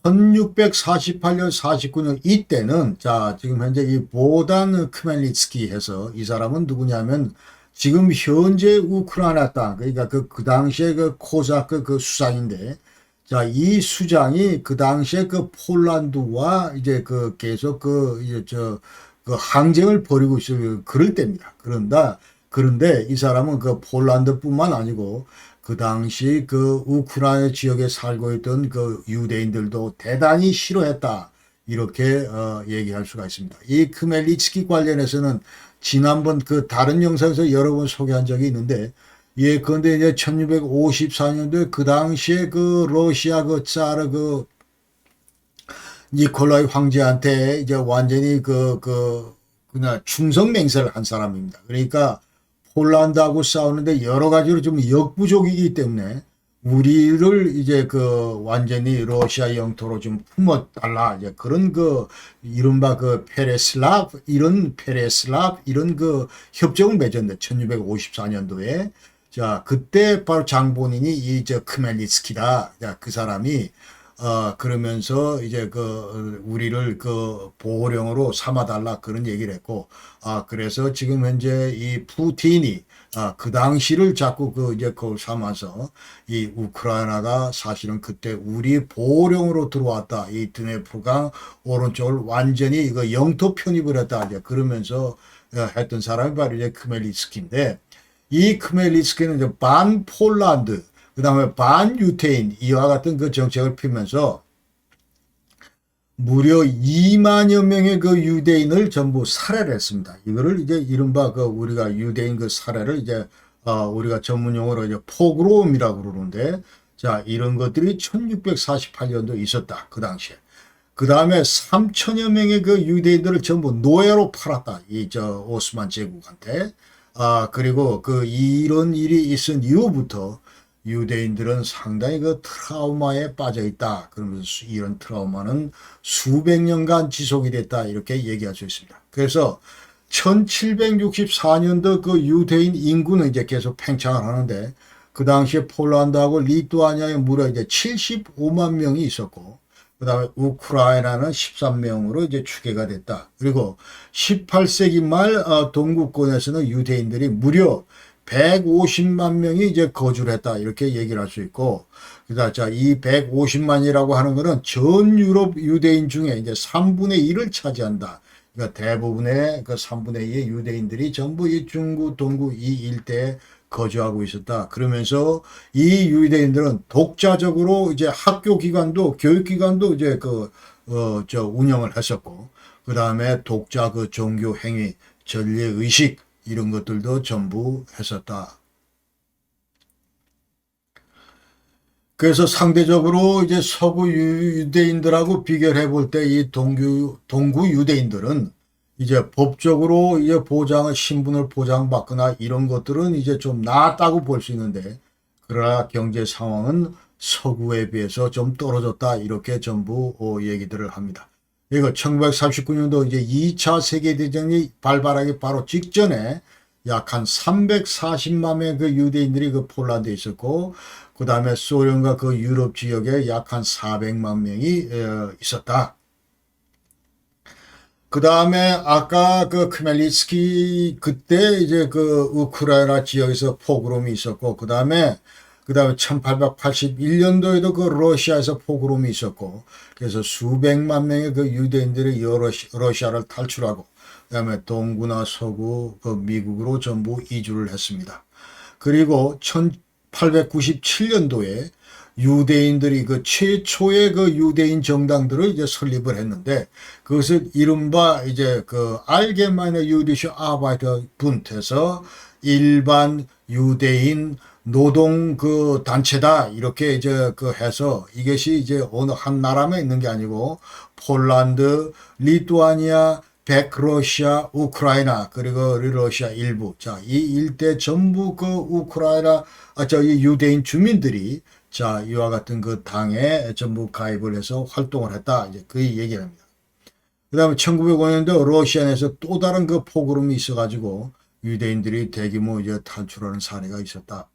1648년, 49년 이때는, 자, 지금 현재 이 보단 크멜리츠키 해서, 이 사람은 누구냐면 지금 현재 우크라이나 땅, 그러니까 그 당시에 코자크 수장인데, 자, 이 수장이 그 당시에 폴란드와 이제 계속 항쟁을 벌이고 있을 그럴 때입니다. 그런데 이 사람은 폴란드뿐만 아니고 그 당시 우크라이나 지역에 살고 있던 유대인들도 대단히 싫어했다, 이렇게 얘기할 수가 있습니다. 이 크멜리츠키 관련해서는 지난번 다른 영상에서 여러 번 소개한 적이 있는데, 그런데 이제 1654년도에 그 당시에 러시아 차르 니콜라이 황제한테 이제 완전히 그냥 충성 맹세를 한 사람입니다. 그러니까 폴란드하고 싸우는데 여러 가지로 좀 역부족이기 때문에 우리를 이제 완전히 러시아 영토로 좀 품어달라, 이제 그런 이른바 페레슬랍 이런 협정을 맺었는데 1654년도에, 자, 그때 바로 장본인이 크멜리츠키다. 자, 그 사람이 그러면서 이제 우리를 보호령으로 삼아달라 그런 얘기를 했고, 그래서 지금 현재 이 푸틴이 그 당시를 자꾸 이제 그걸 삼아서 이 우크라이나가 사실은 그때 우리 보호령으로 들어왔다. 이 드네프강 오른쪽을 완전히 이거 영토 편입을 했다. 이제 그러면서 했던 사람이 바로 이제 크멜리츠키인데, 이 크멜리츠키는 이제 반 폴란드, 그 다음에 반 유태인 이와 같은 그 정책을 피면서 무려 2만여 명의 그 유대인을 전부 살해를 했습니다. 이거를 이제 이른바 우리가 유대인 그 살해를 이제 우리가 전문 용어로 이제 포그롬이라고 그러는데, 자, 이런 것들이 1648년도 있었다. 그 당시에. 그 다음에 3천여 명의 그 유대인들을 전부 노예로 팔았다. 오스만 제국한테. 그리고 이런 일이 있은 이후부터 유대인들은 상당히 그 트라우마에 빠져 있다. 그러면서 이런 트라우마는 수백 년간 지속이 됐다. 이렇게 얘기할 수 있습니다. 그래서 1764년도 그 유대인 인구는 이제 계속 팽창을 하는데, 그 당시에 폴란드하고 리투아니아에 무려 이제 75만 명이 있었고, 그 다음에 우크라이나는 13명으로 이제 추계가 됐다. 그리고 18세기 말 동구권에서는 유대인들이 무려 150만 명이 이제 거주를 했다. 이렇게 얘기를 할 수 있고, 그다음 이 150만이라고 하는 것은 전 유럽 유대인 중에 이제 3분의 1을 차지한다. 그러니까 대부분의 그 3분의 2의 유대인들이 전부 이 중구, 동구 이 일대에 거주하고 있었다. 그러면서 이 유대인들은 독자적으로 이제 학교 기관도 교육 기관도 이제 운영을 했었고, 그 다음에 독자 종교 행위, 전례 의식 이런 것들도 전부 했었다. 그래서 상대적으로 이제 서구 유대인들하고 비교를 해볼 때 이 동구 유대인들은 이제 법적으로 이제 신분을 보장받거나 이런 것들은 이제 좀 나았다고 볼 수 있는데, 그러나 경제 상황은 서구에 비해서 좀 떨어졌다. 이렇게 전부 얘기들을 합니다. 이거 1939년도 이제 2차 세계대전이 발발하기 바로 직전에 약 한 340만 명의 그 유대인들이 그 폴란드에 있었고, 그 다음에 소련과 그 유럽 지역에 약 한 400만 명이 있었다. 그 다음에 아까 그 크멜리츠키 그때 이제 그 우크라이나 지역에서 포그롬이 있었고, 그 다음에 1881년도에도 그 러시아에서 포그롬이 있었고, 그래서 수백만 명의 그 유대인들이 러시아를 탈출하고, 그 다음에 동구나 서구 그 미국으로 전부 이주를 했습니다. 그리고 1897년도에 유대인들이 그 최초의 그 유대인 정당들을 이제 설립을 했는데, 그것을 이른바 이제 그 알게마이너 유디슈 아바이터 분트에서 일반 유대인 노동 그 단체다. 이렇게 이제 해서 이것이 이제 어느 한 나라만 있는 게 아니고 폴란드, 리투아니아, 백러시아, 우크라이나, 그리고 러시아 일부. 자, 이 일대 전부 그 우크라이나, 이 유대인 주민들이 자, 이와 같은 그 당에 전부 가입을 해서 활동을 했다. 이제 그 얘기를 합니다. 그 다음에 1905년도 러시아에서 또 다른 그 포그롬이 있어가지고 유대인들이 대규모 이제 탈출하는 사례가 있었다.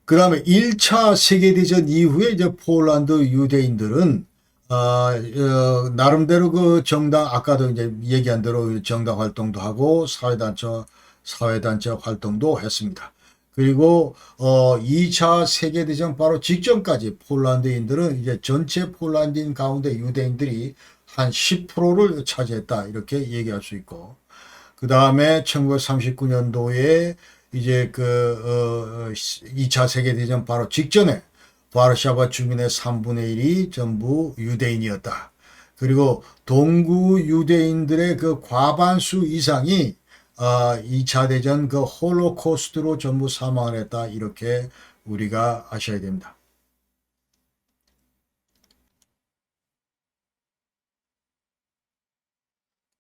그 다음에 1차 세계대전 이후에 이제 폴란드 유대인들은 나름대로 그 정당, 아까도 이제 얘기한 대로 정당 활동도 하고 사회단체 활동도 했습니다. 그리고 2차 세계대전 바로 직전까지 폴란드인들은 이제 전체 폴란드인 가운데 유대인들이 한 10%를 차지했다. 이렇게 얘기할 수 있고, 그 다음에 1939년도에 이제 2차 세계대전 바로 직전에 와르샤바 주민의 3분의 1이 전부 유대인이었다. 그리고 동구 유대인들의 그 과반수 이상이 2차 대전 그 홀로코스트로 전부 사망을 했다. 이렇게 우리가 아셔야 됩니다.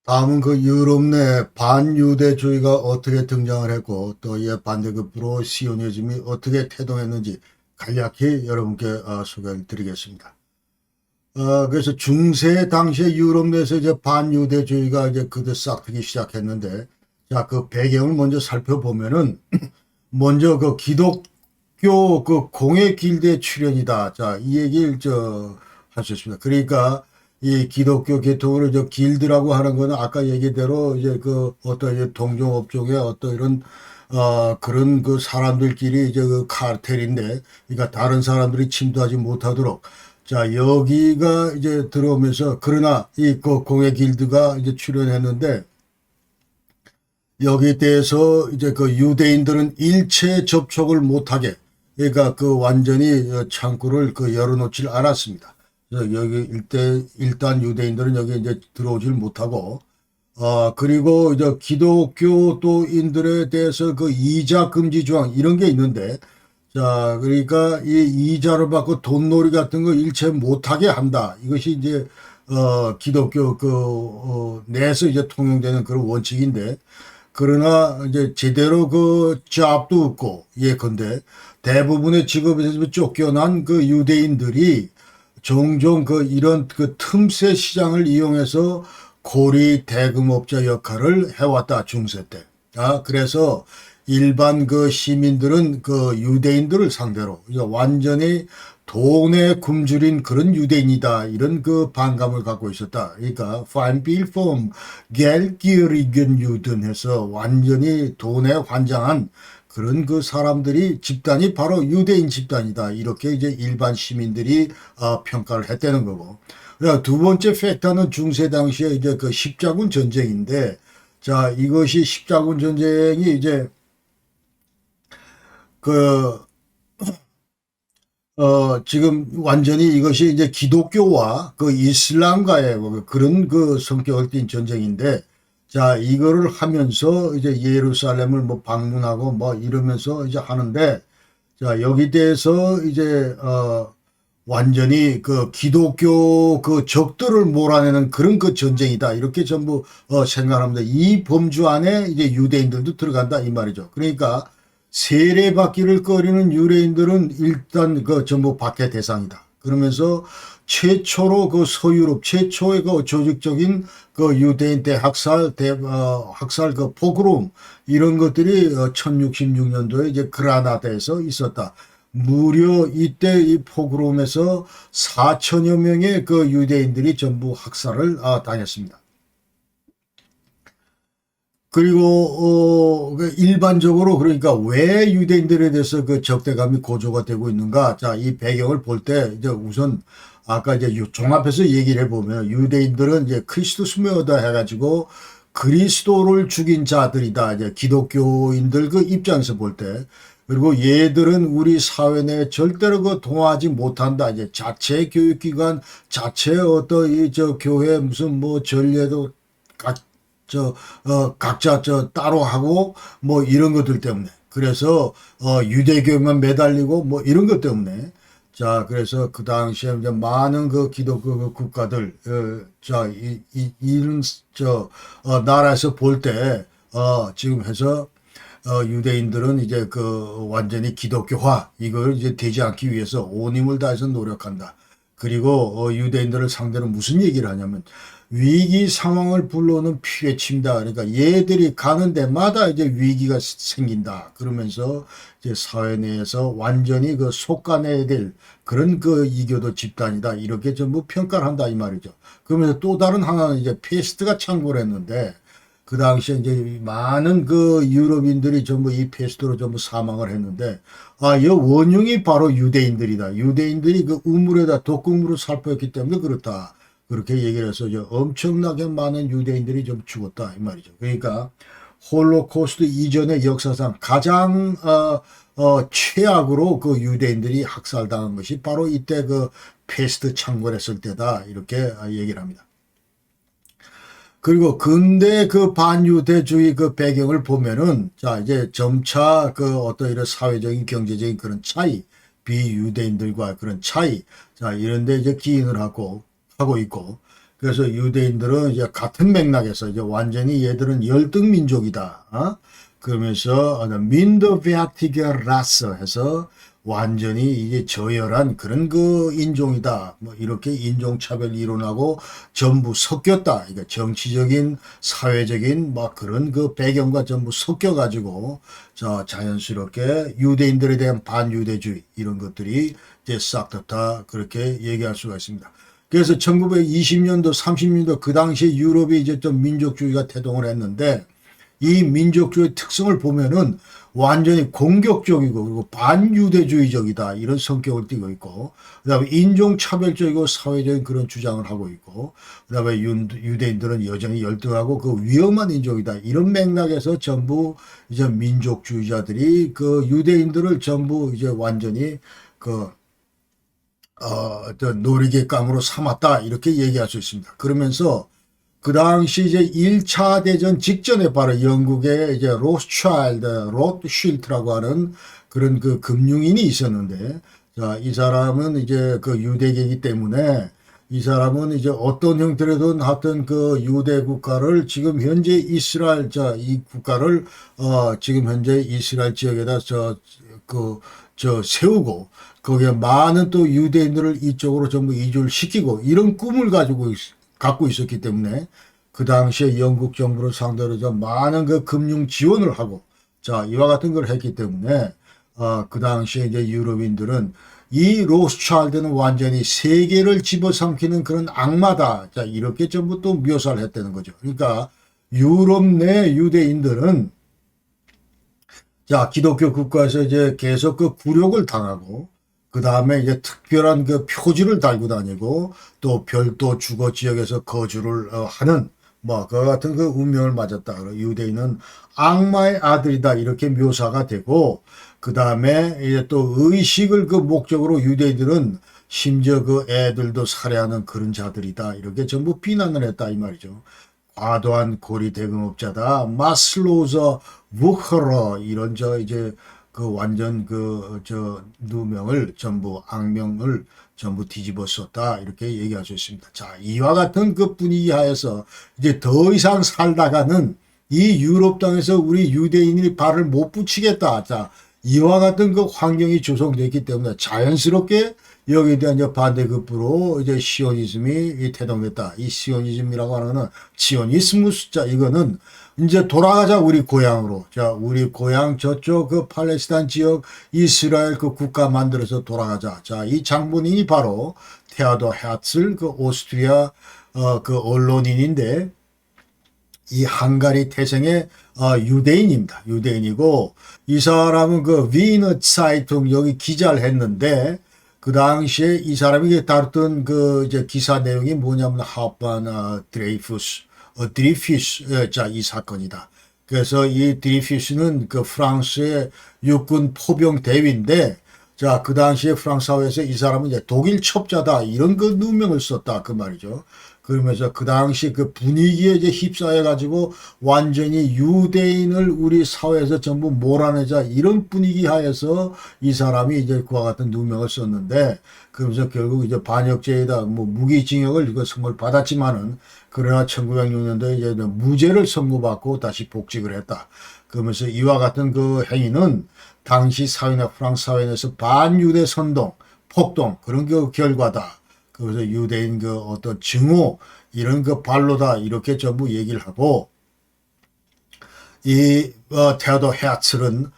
다음은 그 유럽 내 반유대주의가 어떻게 등장을 했고, 또 이에 반대급부로 시오니즘이 어떻게 태동했는지 간략히 여러분께 소개를 드리겠습니다. 그래서 중세 당시에 유럽 내에서 이제 반유대주의가 이제 그들 싹트기 시작했는데, 자, 그 배경을 먼저 살펴보면은, 먼저 그 기독교 그 공예 길드의 출현이다. 자, 이 얘기를 할 수 있습니다. 그러니까 이 기독교 계통으로 길드라고 하는 거는 아까 얘기대로 이제 그 어떤 이제 동종업종의 어떤 이런 그런 그 사람들끼리 이제 그 카르텔인데, 그러니까 다른 사람들이 침투하지 못하도록. 자, 여기가 이제 들어오면서, 그러나 이 그 공예 길드가 이제 출연했는데, 여기에 대해서 이제 그 유대인들은 일체 접촉을 못하게, 그러니까 그 완전히 창구를 그 열어놓질 않았습니다. 그래서 여기 일단 유대인들은 여기 이제 들어오질 못하고, 그리고 이제 기독교도인들에 대해서 그 이자 금지 조항 이런 게 있는데, 자, 그러니까 이 이자를 받고 돈놀이 같은 거 일체 못하게 한다. 이것이 이제 기독교 내에서 이제 통용되는 그런 원칙인데, 그러나 이제 제대로 그 잡도 없고 예컨대 대부분의 직업에서 쫓겨난 그 유대인들이 종종 그 이런 그 틈새 시장을 이용해서 고리 대금업자 역할을 해왔다, 중세 때. 그래서 일반 그 시민들은 그 유대인들을 상대로 완전히 돈에 굶주린 그런 유대인이다, 이런 그 반감을 갖고 있었다. 그러니까 Viel vom geldgierigen Juden 해서 완전히 돈에 환장한 그런 그 사람들이 집단이 바로 유대인 집단이다, 이렇게 이제 일반 시민들이 평가를 했다는 거고. 두 번째 팩터는 중세 당시에 이제 그 십자군 전쟁인데, 자, 이것이 십자군 전쟁이 이제 지금 완전히 이것이 이제 기독교와 그 이슬람과의 그런 그 성격을 띤 전쟁인데, 자, 이거를 하면서 이제 예루살렘을 뭐 방문하고 뭐 이러면서 이제 하는데, 자, 여기 대해서 이제, 완전히 그 기독교 그 적들을 몰아내는 그런 그 전쟁이다, 이렇게 전부 생각합니다. 이 범주 안에 이제 유대인들도 들어간다, 이 말이죠. 그러니까 세례받기를 꺼리는 유대인들은 일단 그 전부 박해 대상이다. 그러면서 최초로 그 서유럽 최초의 그 조직적인 그 유대인 대학살 학살 그 포그롬 이런 것들이 1066년도에 이제 그라나다에서 있었다. 무려 이때 이 포그롬에서 4천여 명의 그 유대인들이 전부 학살을 당했습니다. 그리고 일반적으로 그러니까 왜 유대인들에 대해서 그 적대감이 고조가 되고 있는가? 자, 이 배경을 볼 때 이제 우선 아까 이제 종합해서 얘기를 해보면, 유대인들은 이제 크리스토스 메어다 해가지고 그리스도를 죽인 자들이다, 이제 기독교인들 그 입장에서 볼 때. 그리고 얘들은 우리 사회 내에 절대로 그 동화하지 못한다. 이제 자체 교육기관, 자체 어떤 이 교회 무슨 뭐 전례도 각자 따로 하고 뭐 이런 것들 때문에. 그래서 유대교만 매달리고 뭐 이런 것 때문에. 자, 그래서 그 당시에 이제 많은 그 기독교 그 국가들, 이런 나라에서 볼 때 지금 해서 유대인들은 이제 그 완전히 기독교화 이걸 이제 되지 않기 위해서 온 힘을 다해서 노력한다. 그리고 유대인들을 상대로 무슨 얘기를 하냐면, 위기 상황을 불러오는 피뢰침이다. 그러니까 얘들이 가는 데마다 이제 위기가 생긴다. 그러면서 이제 사회 내에서 완전히 그 속아내야 될 그런 그 이교도 집단이다, 이렇게 전부 평가를 한다, 이 말이죠. 그러면서 또 다른 하나는 이제 페스트가 창궐을 했는데, 그 당시에 이제 많은 그 유럽인들이 전부 이 페스트로 전부 사망을 했는데, 이 원흉이 바로 유대인들이다. 유대인들이 그 우물에다 독극물을 살포했기 때문에 그렇다, 그렇게 얘기를 해서 이제 엄청나게 많은 유대인들이 좀 죽었다, 이 말이죠. 그러니까 홀로코스트 이전의 역사상 가장 최악으로 그 유대인들이 학살당한 것이 바로 이때 그 페스트 창궐했을 때다, 이렇게 얘기를 합니다. 그리고 근대 그 반유대주의 그 배경을 보면은, 자, 이제 점차 그 어떤 이런 사회적인 경제적인 그런 차이, 비유대인들과 그런 차이, 자, 이런데 이제 기인을 하고 있고, 그래서 유대인들은 이제 같은 맥락에서 이제 완전히 얘들은 열등 민족이다. 그러면서 민더베아티게 라스 해서 완전히 이게 저열한 그런 그 인종이다. 뭐 이렇게 인종차별 이론하고 전부 섞였다. 그러니까 정치적인, 사회적인 막 그런 그 배경과 전부 섞여가지고 자 자연스럽게 유대인들에 대한 반유대주의 이런 것들이 이제 싹 다 그렇게 얘기할 수가 있습니다. 그래서 1920년도, 30년도 그 당시에 유럽이 이제 좀 민족주의가 태동을 했는데 이 민족주의 특성을 보면은 완전히 공격적이고 그리고 반유대주의적이다 이런 성격을 띠고 있고 그다음에 인종차별적이고 사회적인 그런 주장을 하고 있고 그다음에 유대인들은 여전히 열등하고 그 위험한 인종이다 이런 맥락에서 전부 이제 민족주의자들이 그 유대인들을 전부 이제 완전히 그 놀이개감으로 삼았다 이렇게 얘기할 수 있습니다. 그러면서 그 당시 이제 1차 대전 직전에 바로 영국의 이제 로트쉴드라고 하는 그런 그 금융인이 있었는데, 자, 이 사람은 이제 그 유대계이기 때문에 이 사람은 이제 어떤 형태로든 하여튼 그 유대 국가를 지금 현재 이스라엘, 이 국가를, 지금 현재 이스라엘 지역에다 세우고, 거기에 많은 또 유대인들을 이쪽으로 전부 이주를 시키고, 이런 꿈을 갖고 있었기 때문에 그 당시에 영국 정부를 상대로 좀 많은 그 금융 지원을 하고 자 이와 같은 걸 했기 때문에 그 당시에 이제 유럽인들은 이 로스차일드는 완전히 세계를 집어삼키는 그런 악마다 자 이렇게 전부 또 묘사를 했다는 거죠. 그러니까 유럽 내 유대인들은 자 기독교 국가에서 이제 계속 그 굴욕을 당하고 그 다음에 이제 특별한 그 표지를 달고 다니고 또 별도 주거 지역에서 거주를 하는 뭐 그와 같은 그 운명을 맞았다. 유대인은 악마의 아들이다 이렇게 묘사가 되고 그 다음에 이제 또 의식을 그 목적으로 유대인들은 심지어 그 애들도 살해하는 그런 자들이다 이렇게 전부 비난을 했다 이 말이죠. 과도한 고리 대금업자다. 마슬로우서 부커러 이런 이제 그 완전 누명을 전부 악명을 전부 뒤집어 썼다 이렇게 얘기할 수 있습니다. 자 이와 같은 그 분위기 하에서 이제 더 이상 살다가는 이 유럽 땅에서 우리 유대인이 발을 못 붙이겠다. 자 이와 같은 그 환경이 조성됐기 때문에 자연스럽게 여기에 대한 이제 반대급부로 이제 시오니즘이 태동됐다. 이 시오니즘이라고 하는 지오니스무스 자 이거는 이제 돌아가자 우리 고향으로. 자, 우리 고향 저쪽 그 팔레스타인 지역 이스라엘 그 국가 만들어서 돌아가자. 자, 이 장본인이 바로 테오도 헤르츠 그 오스트리아 그 언론인인데 이 헝가리 태생의 유대인입니다. 유대인이고 이 사람은 그 위너 차이통 여기 기자를 했는데 그 당시에 이 사람이 다뤘던 그 이제 기사 내용이 뭐냐면 하반 드리피스, 자, 이 사건이다. 그래서 이 드리피스는 그 프랑스의 육군 포병 대위인데, 자, 그 당시에 프랑스 사회에서 이 사람은 이제 독일 첩자다. 이런 그 누명을 썼다. 그 말이죠. 그러면서 그 당시 그 분위기에 이제 휩싸여가지고 완전히 유대인을 우리 사회에서 전부 몰아내자 이런 분위기 하에서 이 사람이 이제 그와 같은 누명을 썼는데 그러면서 결국 이제 반역죄이다 뭐 무기징역을 이거 선고를 받았지만은 그러나 1906년도에 이제 무죄를 선고받고 다시 복직을 했다. 그러면서 이와 같은 그 행위는 당시 사회나 프랑스 사회에서 반유대 선동, 폭동 그런 그 결과다. 그래서 유대인 그 어떤 증오 이런 그 발로다 이렇게 전부 얘기를 하고 이 테오도 헤르츠는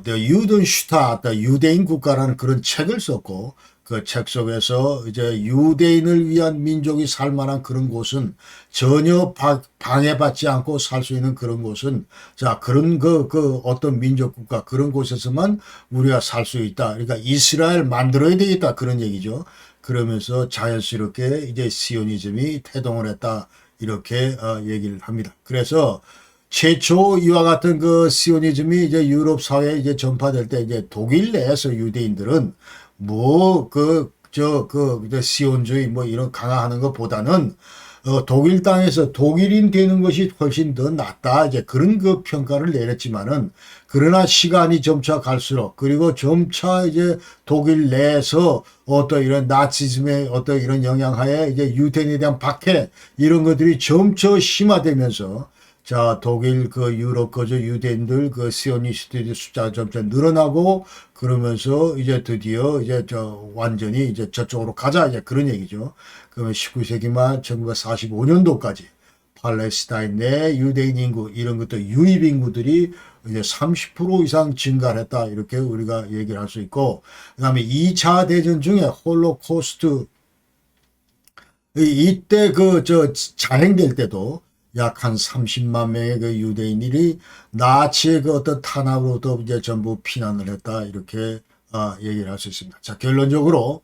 유덴슈타트 유대인 국가라는 그런 책을 썼고 그 책 속에서 이제 유대인을 위한 민족이 살 만한 그런 곳은 전혀 방해받지 않고 살 수 있는 그런 곳은 자 그런 그 어떤 민족 국가 그런 곳에서만 우리가 살 수 있다. 그러니까 이스라엘 만들어야 되겠다 그런 얘기죠. 그러면서 자연스럽게 이제 시오니즘이 태동을 했다 이렇게 얘기를 합니다. 그래서 최초 이와 같은 그 시오니즘이 이제 유럽 사회에 이제 전파될 때 이제 독일 내에서 유대인들은 시온주의 뭐 이런 강화하는 것보다는 독일 땅에서 독일인 되는 것이 훨씬 더 낫다. 이제 그런 그 평가를 내렸지만은 그러나 시간이 점차 갈수록 그리고 점차 이제 독일 내에서 어떤 이런 나치즘의 어떤 이런 영향하에 이제 유대인에 대한 박해 이런 것들이 점차 심화되면서 자, 독일 그 유럽 거저 유대인들 그 시오니스트의 숫자가 점차 늘어나고 그러면서 이제 드디어 이제 저 완전히 이제 저쪽으로 가자 이제 그런 얘기죠. 그러면 19세기 말 1945년도까지 팔레스타인 내 유대인 인구 이런 것들 유입 인구들이 이제 30% 이상 증가를 했다 이렇게 우리가 얘기를 할 수 있고 그다음에 2차 대전 중에 홀로코스트 이때 그 저 자행될 때도 약 한 30만 명의 그 유대인들이 나치의 그 어떤 탄압으로부터 이제 전부 피난을 했다 이렇게 얘기를 할 수 있습니다. 자, 결론적으로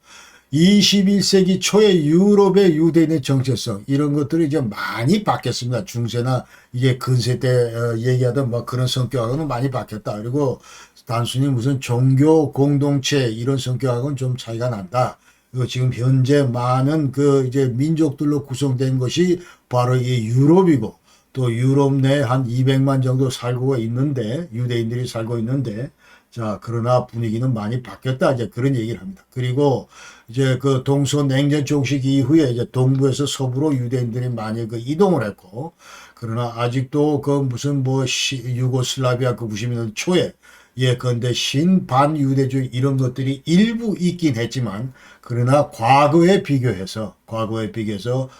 21세기 초에 유럽의 유대인의 정체성 이런 것들이 이제 많이 바뀌었습니다. 중세나 이제 근세 때 얘기하던 뭐 그런 성격하고는 많이 바뀌었다. 그리고 단순히 무슨 종교 공동체 이런 성격하고는 좀 차이가 난다. 그리고 지금 현재 많은 그 이제 민족들로 구성된 것이 바로 이 유럽이고 또 유럽 내에 한 200만 정도 살고 있는데 유대인들이 살고 있는데 자, 그러나 분위기는 많이 바뀌었다. 이제 그런 얘기를 합니다. 그리고 이제 그 동서냉전 종식 이후에 이제 동부에서 서부로 유대인들이 많이 그 이동을 했고, 그러나 아직도 그 무슨 뭐 유고슬라비아 그 90년대 초에 예컨대 신반유대주의 이런 것들이 일부 있긴 했지만 그러나 과거에 비교해서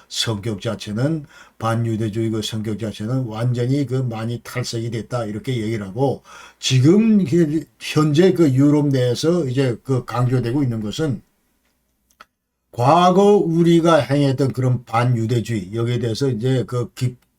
성격 자체는 반유대주의 그 성격 자체는 완전히 그 많이 탈색이 됐다 이렇게 얘기를 하고 지금 현재 그 유럽 내에서 이제 그 강조되고 있는 것은 과거 우리가 행했던 그런 반유대주의 여기에 대해서 이제 그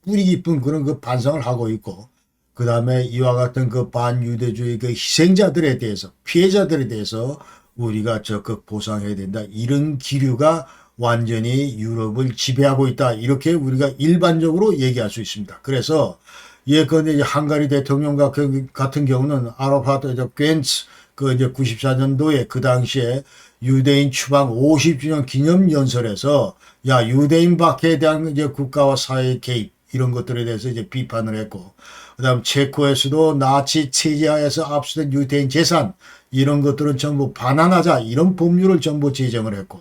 뿌리 깊은 그런 그 반성을 하고 있고 그 다음에 이와 같은 그 반유대주의 그 희생자들에 대해서 피해자들에 대해서 우리가 적극 보상해야 된다. 이런 기류가 완전히 유럽을 지배하고 있다. 이렇게 우리가 일반적으로 얘기할 수 있습니다. 그래서 예컨대 헝가리 대통령 같은 경우는 아로파트 겐츠 그 이제 94년도에 그 당시에 유대인 추방 50주년 기념 연설에서 야 유대인 박해에 대한 이제 국가와 사회의 개입 이런 것들에 대해서 이제 비판을 했고 그다음 체코에서도 나치 체제하에서 압수된 유대인 재산 이런 것들은 전부 반환하자 이런 법률을 전부 제정을 했고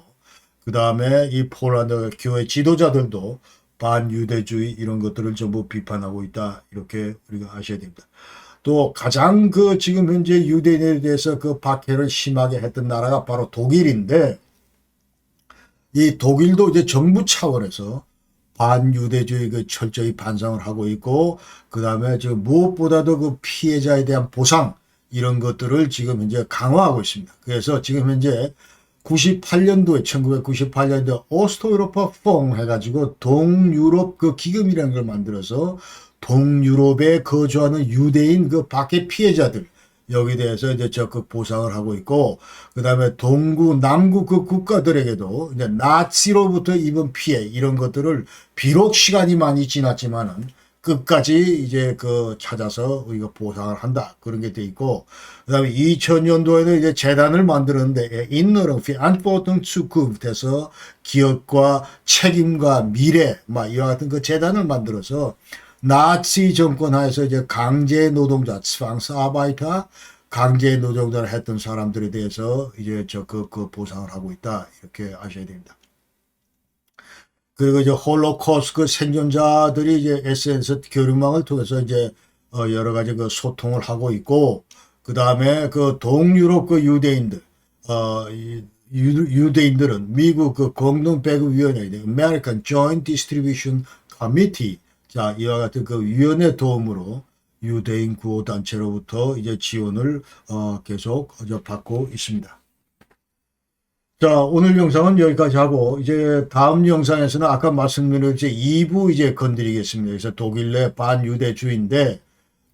그 다음에 이 폴란드 교회 지도자들도 반유대주의 이런 것들을 전부 비판하고 있다 이렇게 우리가 아셔야 됩니다. 또 가장 그 지금 현재 유대인에 대해서 그 박해를 심하게 했던 나라가 바로 독일인데 이 독일도 이제 정부 차원에서 반유대주의 그 철저히 반성을 하고 있고 그 다음에 지금 무엇보다도 그 피해자에 대한 보상 이런 것들을 지금 현재 강화하고 있습니다. 그래서 지금 현재 1998년도에 오스트유로파 퐁 해가지고 동유럽 그 기금이라는 걸 만들어서 동유럽에 거주하는 유대인 그 박해 피해자들 여기에 대해서 이제 적극 보상을 하고 있고 그 다음에 동구 남구 그 국가들에게도 이제 나치로부터 입은 피해 이런 것들을 비록 시간이 많이 지났지만은 끝까지 이제 그 찾아서 우리가 보상을 한다 그런 게 돼 있고 그다음에 2000년도에는 이제 재단을 만들었는데 Erinnerung für Verantwortung Zukunft에서 기업과 책임과 미래 막 이와 같은 그 재단을 만들어서 나치 정권 하에서 이제 강제 노동자, Zwangsarbeiter, 강제 노동자를 했던 사람들에 대해서 이제 그 보상을 하고 있다. 이렇게 아셔야 됩니다. 그리고 이제 홀로코스트 그 생존자들이 이제 SNS 교류망을 통해서 이제 여러 가지 그 소통을 하고 있고, 그 다음에 그 동유럽 그 유대인들, 유대인들은 미국 그 공동배급위원회, American Joint Distribution Committee, 자, 이와 같은 그 위원회 도움으로 유대인 구호단체로부터 이제 지원을 계속 받고 있습니다. 자, 오늘 영상은 여기까지 하고, 이제 다음 영상에서는 아까 말씀드린 이제 2부 이제 건드리겠습니다. 그래서 독일 내 반유대주의인데,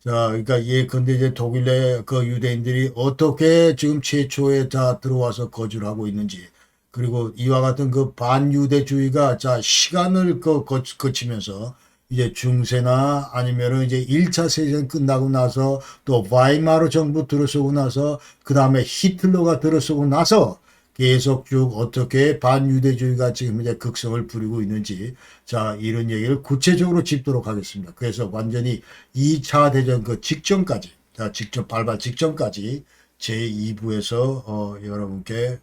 자, 그러니까 예컨대 이제 독일 내 그 유대인들이 어떻게 지금 최초에 다 들어와서 거주를 하고 있는지, 그리고 이와 같은 그 반유대주의가 자, 시간을 거치면서 이제 중세나 아니면은 이제 1차 세계대전 끝나고 나서 또 바이마르 정부 들어서고 나서 그 다음에 히틀러가 들어서고 나서 계속 쭉 어떻게 반유대주의가 지금 이제 극성을 부리고 있는지 자 이런 얘기를 구체적으로 짚도록 하겠습니다. 그래서 완전히 2차 대전 그 직전까지 자 직접 발발 직전까지 제2부에서 여러분께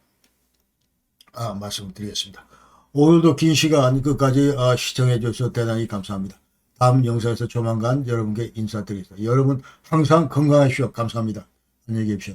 말씀을 드리겠습니다. 오늘도 긴 시간 끝까지 시청해 주셔서 대단히 감사합니다. 다음 영상에서 조만간 여러분께 인사드리겠습니다. 여러분 항상 건강하시오. 감사합니다. 안녕히 계십시오.